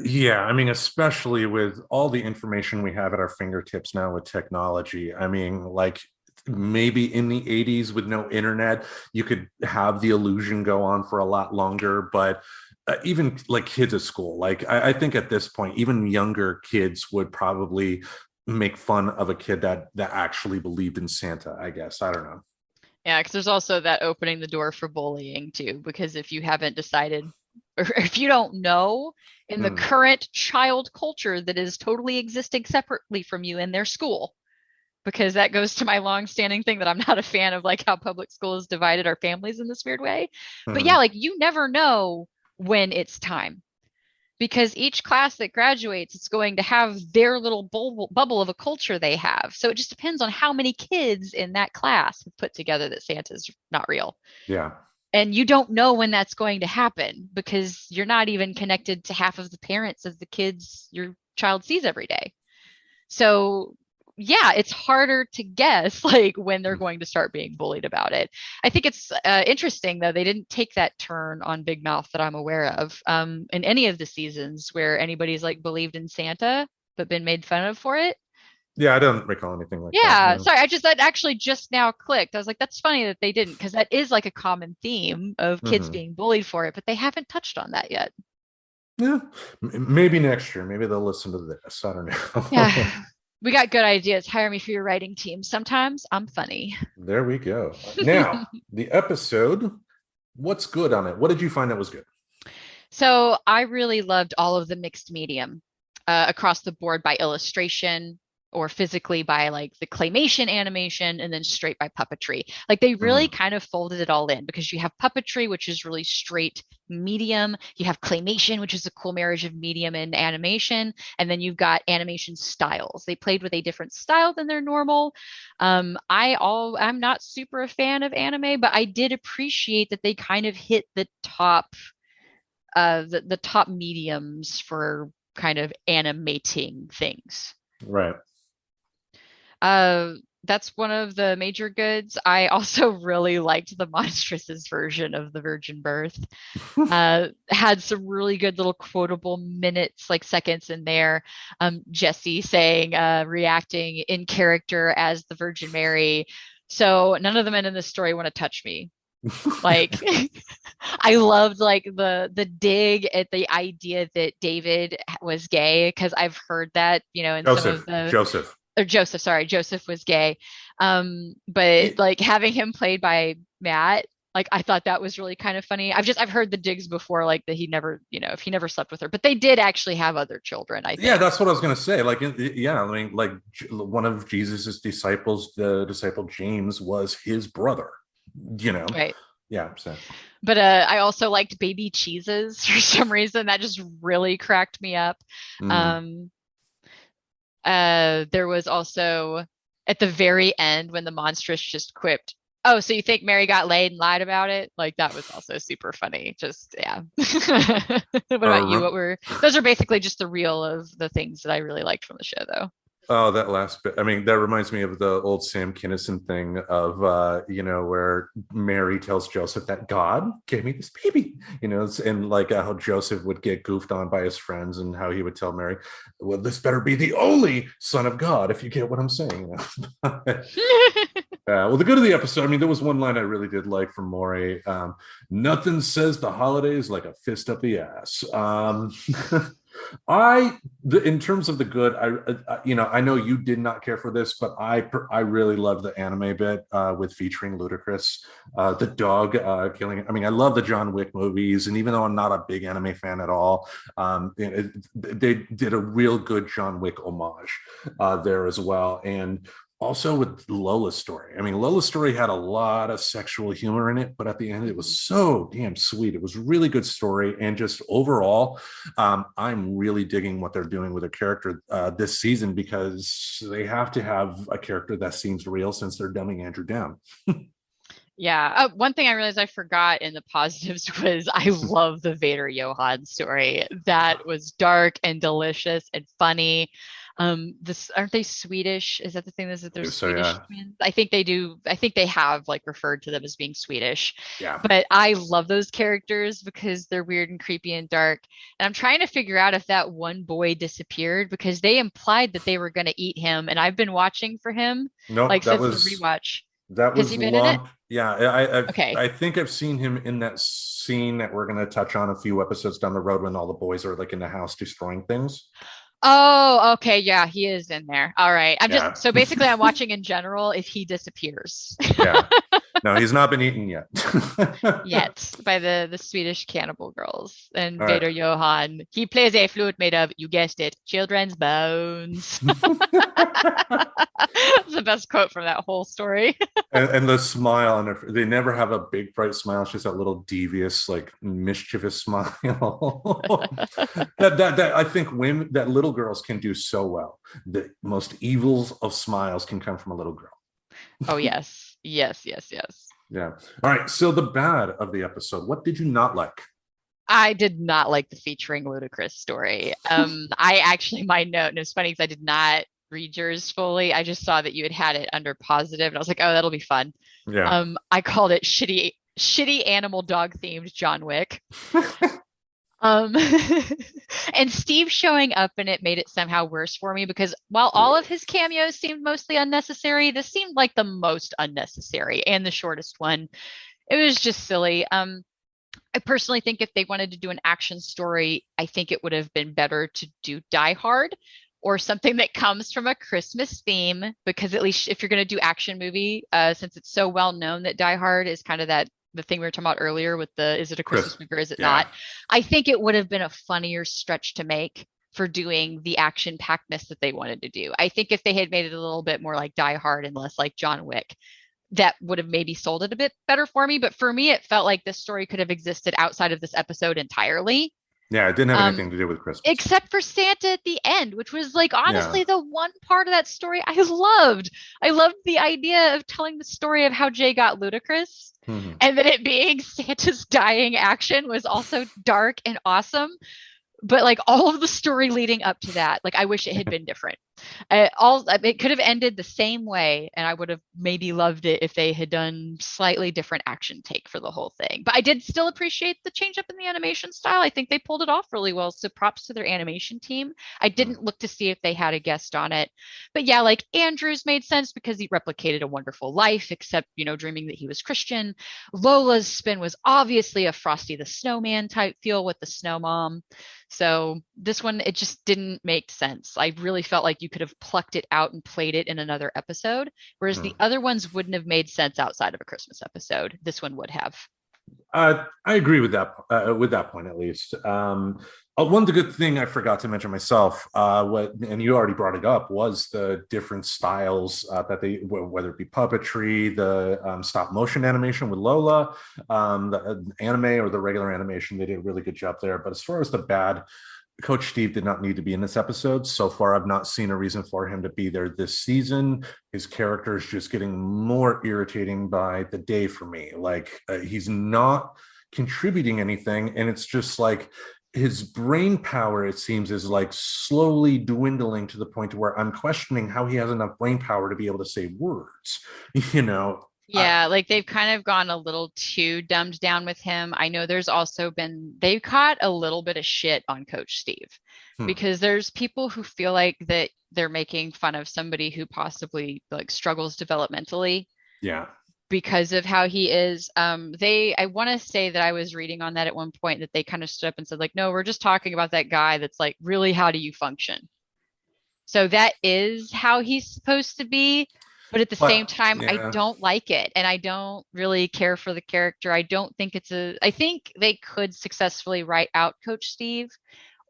Yeah, I mean, especially with all the information we have at our fingertips now with technology. I mean, like maybe in the 80s with no internet, you could have the illusion go on for a lot longer, but even like kids at school, like I think at this point, even younger kids would probably make fun of a kid that actually believed in Santa, I guess. I don't know. Yeah, because there's also that opening the door for bullying too, because if you haven't decided or if you don't know in the Mm, current child culture that is totally existing separately from you in their school, because that goes to my long-standing thing that I'm not a fan of like how public school has divided our families in this weird way. But yeah, mm, like you never know when it's time because each class that graduates is going to have their little bubble of a culture they have. So it just depends on how many kids in that class have put together that Santa's not real. yeah. And you don't know when that's going to happen because you're not even connected to half of the parents of the kids your child sees every day. So yeah, it's harder to guess like when they're Mm. going to start being bullied about it. I think it's interesting though they didn't take that turn on Big Mouth that I'm aware of in any of the seasons where anybody's like believed in Santa but been made fun of for it. Yeah, I don't recall anything like that. Yeah, No. sorry, that actually just now clicked. I was like, that's funny that they didn't because that is like a common theme of kids Mhm. being bullied for it, but they haven't touched on that yet. Yeah, maybe next year. Maybe they'll listen to this. I don't know. Yeah, we got good ideas. Hire me for your writing team. Sometimes I'm funny. There we go. Now, the episode, what's good on it? What did you find that was good? So I really loved all of the mixed medium across the board by illustration or physically by like the claymation animation and then straight by puppetry. Like they really Mhm. kind of folded it all in because you have puppetry, which is really straight medium. You have claymation, which is a cool marriage of medium and animation. And then you've got animation styles. They played with a different style than their normal. I'm not super a fan of anime, but I did appreciate that they kind of hit the top mediums for kind of animating things. Right. Uh, that's one of the major goods. I also really liked the Monstresses version of the Virgin Birth. Had some really good little quotable minutes, like seconds in there. Jesse saying, reacting in character as the Virgin Mary. So none of the men in this story want to touch me. Like I loved like the dig at the idea that David was gay because I've heard that, in some of Joseph. the Joseph. or Joseph, sorry, Joseph was gay. But like having him played by Matt, like I thought that was really kind of funny. I've heard the digs before, like that he never, if he never slept with her, but they did actually have other children, I Yeah, think. that's what I was going to say. Like, yeah, I mean, like one of Jesus's disciples, the disciple James, was his brother. You know. Right. Yeah. So. But I also liked baby cheeses for some reason. That just really cracked me up. Mm. Um, there was also at the very end when the monstrous just quipped, "Oh, so you think Mary got laid and lied about it?" Like that was also super funny. Just yeah. What about you? Uh, What were those are basically just the reel of the things that I really liked from the show though. Oh, that last bit. I mean, that reminds me of the old Sam Kinison thing of, where Mary tells Joseph that God gave me this baby, and like how Joseph would get goofed on by his friends and how he would tell Mary, well, this better be the only son of God, if you get what I'm saying. Well, the good of the episode, I mean, there was one line I really did like from Maury. Nothing says the holidays like a fist up the ass. In terms of the good, I know you did not care for this, but I really love the anime bit with featuring Ludacris, the dog killing it. I mean, I love the John Wick movies, and even though I'm not a big anime fan at all, they did a real good John Wick homage there as well, and also with Lola's story. I mean, Lola's story had a lot of sexual humor in it, but at the end, it was so damn sweet. It was really good story, and just overall, I'm really digging what they're doing with a character this season because they have to have a character that seems real since they're dumbing Andrew down. Yeah. One thing I realized I forgot in the positives was I love the Vader Johann story. That was dark and delicious and funny. This aren't they Swedish? Is that the thing? Is that they're So Swedish yeah, twins? I think they do. I think they have like referred to them as being Swedish. yeah. But I love those characters because they're weird and creepy and dark. And I'm trying to figure out if that one boy disappeared because they implied that they were going to eat him, and I've been watching for him Nope, like that since the was rewatch. that Has was he been in it? long. Yeah, I Okay. think I've seen him in that scene that we're going to touch on a few episodes down the road when all the boys are like in the house destroying things. Oh, okay. Yeah, he is in there. All right. I'm just Yeah, so basically I'm watching in general if he disappears yeah. No, he's not been eaten yet. yet by the Swedish cannibal girls. And All right. Vader Johann, he plays a flute made of, you guessed it, children's bones. That's the best quote from that whole story. And the smile on her, they never have a big bright smile. It's just that little devious, like mischievous smile. that I think women, that little girls can do so well. The most evils of smiles can come from a little girl. Oh yes. Yes, yes, yes. Yeah. All right. So the bad of the episode. What did you not like? I did not like the featuring Ludacris story. I actually, my note, and it's funny because I did not read yours fully. I just saw that you had it under positive, and I was like, oh, that'll be fun. Yeah. I called it shitty animal dog themed John Wick. Um, and Steve showing up in it made it somehow worse for me because while all of his cameos seemed mostly unnecessary, this seemed like the most unnecessary and the shortest one. It was just silly. I personally think if they wanted to do an action story, I think it would have been better to do Die Hard or something that comes from a Christmas theme, because at least if you're going to do action movie, since it's so well known that Die Hard is kind of that the thing we were talking about earlier with the is it a Chris. Christmas movie or is it Yeah. not? I think it would have been a funnier stretch to make for doing the action packedness that they wanted to do. I think if they had made it a little bit more like Die Hard and less like John Wick, that would have maybe sold it a bit better for me. But for me, it felt like this story could have existed outside of this episode entirely. Yeah. It didn't have Um, anything to do with Christmas. except for Santa at the end, which was like Yeah. honestly the one part of that story I loved. I loved the idea of telling the story of how Jay got ludicrous. Mm-hmm. And then it being Santa's dying action was also dark and awesome. But like all of the story leading up to that, like I wish it had been different. It could have ended the same way, and I would have maybe loved it if they had done slightly different action take for the whole thing. But I did still appreciate the change up in the animation style. I think they pulled it off really well. So props to their animation team. I didn't look to see if they had a guest on it, but yeah, like Andrew's made sense because he replicated A Wonderful Life, except dreaming that he was Christian. Lola's spin was obviously a Frosty the Snowman type feel with the snow mom. So this one, it just didn't make sense. I really felt like you could have plucked it out and played it in another episode, whereas the other ones wouldn't have made sense outside of a Christmas episode. This one would have. I agree with that point at least. One good thing I forgot to mention myself, and you already brought it up, was the different styles that they, whether it be puppetry, the stop motion animation with Lola, the anime or the regular animation, they did a really good job there. But as far as the bad, Coach Steve did not need to be in this episode. So far, I've not seen a reason for him to be there this season. His character is just getting more irritating by the day for me. Like he's not contributing anything, and it's just like his brain power, it seems, is like slowly dwindling to the point where I'm questioning how he has enough brain power to be able to say words. You know, I Yeah, like they've kind of gone a little too dumbed down with him. I know there's also been, they've caught a little bit of shit on Coach Steve hmm, because there's people who feel like that they're making fun of somebody who possibly like struggles developmentally yeah. because of how he is. I want to say that I was reading on that at one point that they kind of stood up and said, like, no, we're just talking about that guy that's like, really, how do you function? So that is how he's supposed to be. But at the same But time, I yeah, don't like it. And I don't really care for the character. I don't think I think they could successfully write out Coach Steve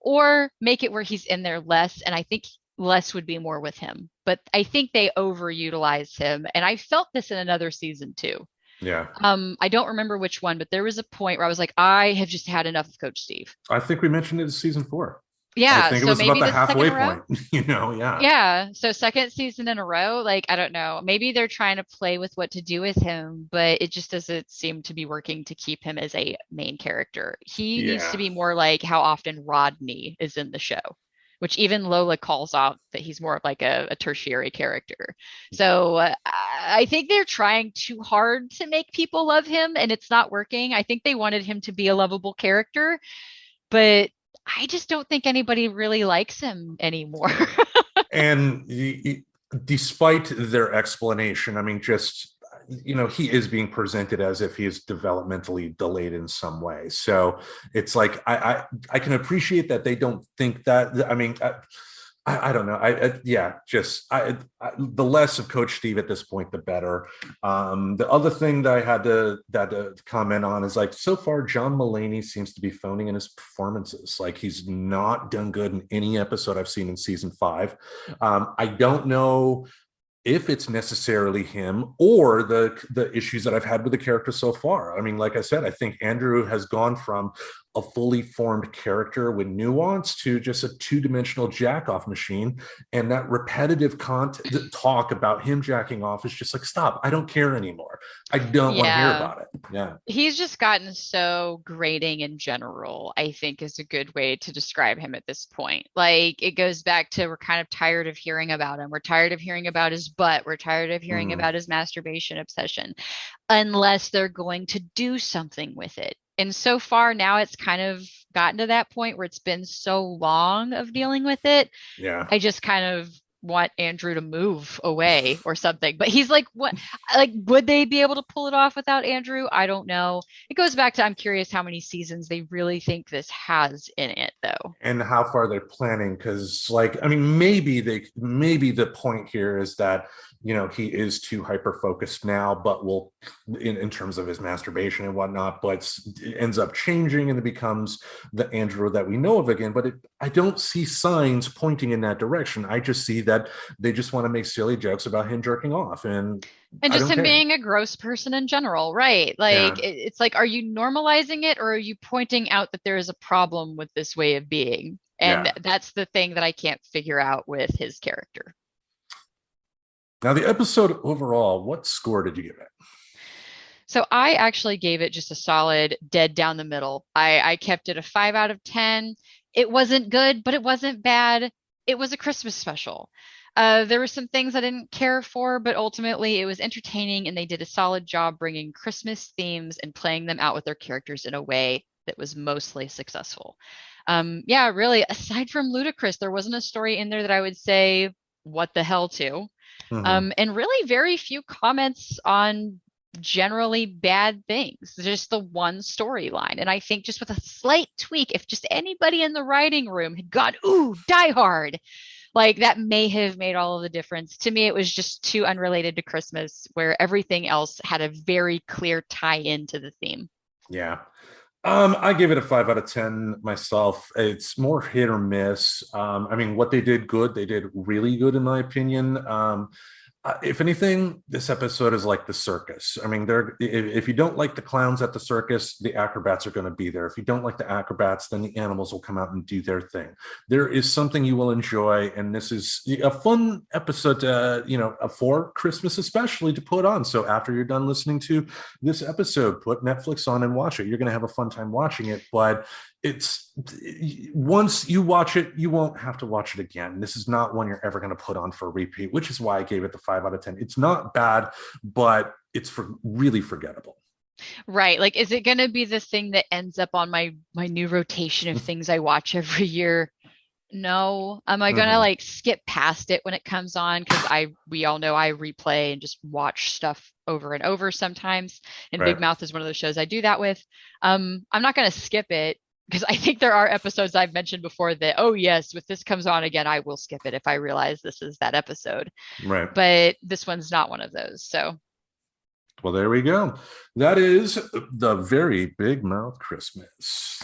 or make it where he's in there less. And I think less would be more with him. But I think they overutilize him. And I felt this in another season too. yeah. I don't remember which one, but there was a point where I was like, I have just had enough of Coach Steve. I think we mentioned it in season 4. I Yeah, think it so was about maybe the the second halfway in a row. point, yeah. Yeah, so second season in a row, like I don't know. Maybe they're trying to play with what to do with him, but it just doesn't seem to be working to keep him as a main character. He needs to Yeah. be more like how often Rodney is in the show, which even Lola calls out that he's more of like a tertiary character. So I think they're trying too hard to make people love him, and it's not working. I think they wanted him to be a lovable character, but I just don't think anybody really likes him anymore. And despite their explanation, I mean, just, he is being presented as if he is developmentally delayed in some way. So it's like I can appreciate that they don't think that. I mean, I don't know. Yeah, just the less of Coach Steve at this point, the better. The other thing that I had to comment on is, like, so far John Mulaney seems to be phoning in his performances. Like, he's not done good in any episode I've seen in season 5. I don't know if it's necessarily him or the issues that I've had with the character so far. I mean, like I said, I think Andrew has gone from a fully formed character with nuance to just a two-dimensional jack-off machine, and that repetitive talk about him jacking off is just like, stop, I don't care anymore. I don't want to hear Yeah. about it. Yeah. He's just gotten so grating in general, I think is a good way to describe him at this point. Like it goes back to we're kind of tired of hearing about him. We're tired of hearing about his butt. We're tired of hearing Mm, about his masturbation obsession, unless they're going to do something with it. And so far now it's kind of gotten to that point where it's been so long of dealing with it. yeah. I just kind of want Andrew to move away or something. But he's like, what? Like, would they be able to pull it off without Andrew? I don't know. It goes back to I'm curious how many seasons they really think this has in it, though. And how far they're planning, because, like, I mean, maybe the point here is that, he is too hyper focused now, but will, in terms of his masturbation and whatnot, but it ends up changing and it becomes the Andrew that we know of again. But I don't see signs pointing in that direction. I just see that they just want to make silly jokes about him jerking off, and And I just don't him care. being a gross person in general, right? Like, Yeah. it's like, are you normalizing it or are you pointing out that there is a problem with this way of being? And Yeah. that's the thing that I can't figure out with his character. Now, the episode overall, what score did you give it? So I actually gave it just a solid dead down the middle. I kept it a 5 out of 10. It wasn't good, but it wasn't bad. It was a Christmas special. There were some things I didn't care for, but ultimately it was entertaining and they did a solid job bringing Christmas themes and playing them out with their characters in a way that was mostly successful. Yeah, really, aside from Ludacris, there wasn't a story in there that I would say, what the hell to. Mhm. And really very few comments on generally bad things, just the one storyline. And I think just with a slight tweak, if just anybody in the writing room had gone, ooh, Die Hard, like that may have made all of the difference. To me, it was just too unrelated to Christmas, where everything else had a very clear tie into the theme. Yeah. I gave it a 5 out of 10 myself. It's more hit or miss. I mean, what they did good, they did really good in my opinion. If anything, this episode is like the circus. I mean, if you don't like the clowns at the circus, the acrobats are going to be there. If you don't like the acrobats, then the animals will come out and do their thing. There is something you will enjoy, and this is a fun episode to, for Christmas especially, to put on. So after you're done listening to this episode, put Netflix on and watch it. You're going to have a fun time watching it, but it's once you watch it, you won't have to watch it again. This is not one you're ever going to put on for a repeat, which is why I gave it the 5 out of 10. It's not bad, but it's really forgettable. Right. Like, is it going to be the thing that ends up on my new rotation of things I watch every year? No. Am I gonna Mhm. like skip past it when it comes on? Because we all know I replay and just watch stuff over and over sometimes. And Big Right. Mouth is one of those shows I do that with. I'm not gonna skip it because I think there are episodes I've mentioned before that, oh yes, if this comes on again, I will skip it if I realize this is that episode. Right. But this one's not one of those. So Well, there we go. That is the Very Big Mouth Christmas.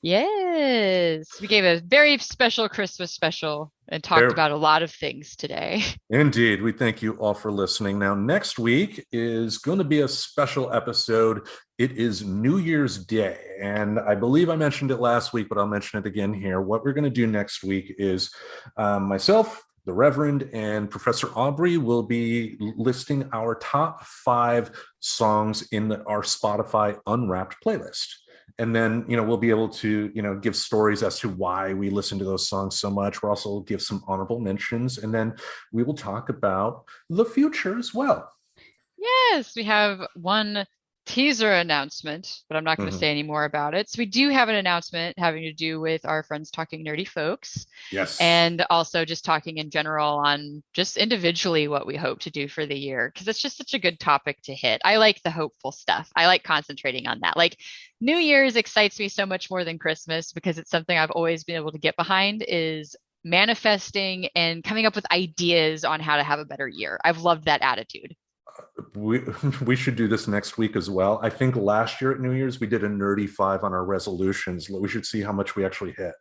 yes, we gave a very special Christmas special and talked There, about a lot of things today. indeed. We thank you all for listening. Now, next week is going to be a special episode. It is New Year's Day. And I believe I mentioned it last week, but I'll mention it again here. What we're going to do next week is myself, the Reverend, and Professor Aubrey will be listing our top 5 songs in our Spotify Unwrapped playlist. And then, we'll be able to, give stories as to why we listen to those songs so much. We'll also give some honorable mentions, and then we will talk about the future as well. Yes, we have one teaser announcement, but I'm not going to Mhm. say any more about it. So we do have an announcement having to do with our friends talking nerdy folks, Yes. and also just talking in general on just individually what we hope to do for the year because it's just such a good topic to hit. I like the hopeful stuff. I like concentrating on that. Like New Year's excites me so much more than Christmas because it's something I've always been able to get behind is manifesting and coming up with ideas on how to have a better year. I've loved that attitude. we we should do this next week as well. I think last year at New Year's we did a nerdy 5 on our resolutions. We should see how much we actually hit.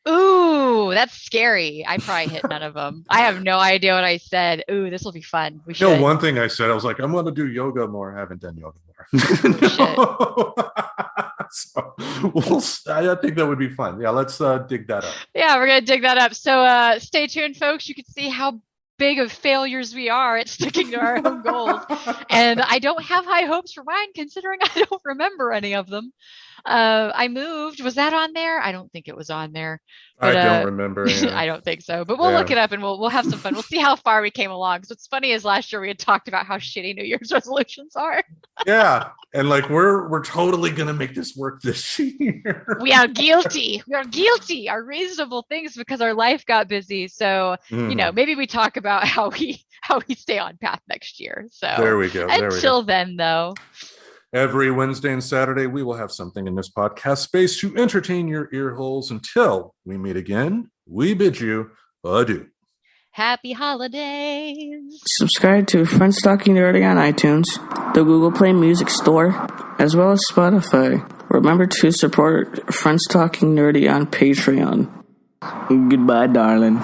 Ooh, that's scary. I probably hit none of them. I have no idea what I said. Ooh, this will be fun. We should. One thing I said, I was like, I'm going to do yoga more. I haven't done yoga We should. more. So I think that would be fun. Yeah, let's dig that up. Yeah, we're gonna dig that up. So stay tuned, folks. You can see how big of failures we are at sticking to our own goals. And I don't have high hopes for mine, considering I don't remember any of them. I moved. Was that on there? I don't think it was on there. But I don't remember. Yeah. I don't think so. But we'll look it up and we'll have some fun. We'll see how far we came along. So what's funny is last year we had talked about how shitty New Year's resolutions are. Yeah. And like we're totally gonna make this work this year. We are guilty. We are guilty. Our reasonable things because our life got busy. So, maybe we talk about how we stay on path next year. So there we go. Until then, though. Every Wednesday and Saturday, we will have something in this podcast space to entertain your ear holes. Until we meet again, we bid you adieu. Happy holidays. Subscribe to Friends Talking Nerdy on iTunes, the Google Play Music Store, as well as Spotify. Remember to support Friends Talking Nerdy on Patreon. Goodbye, darling.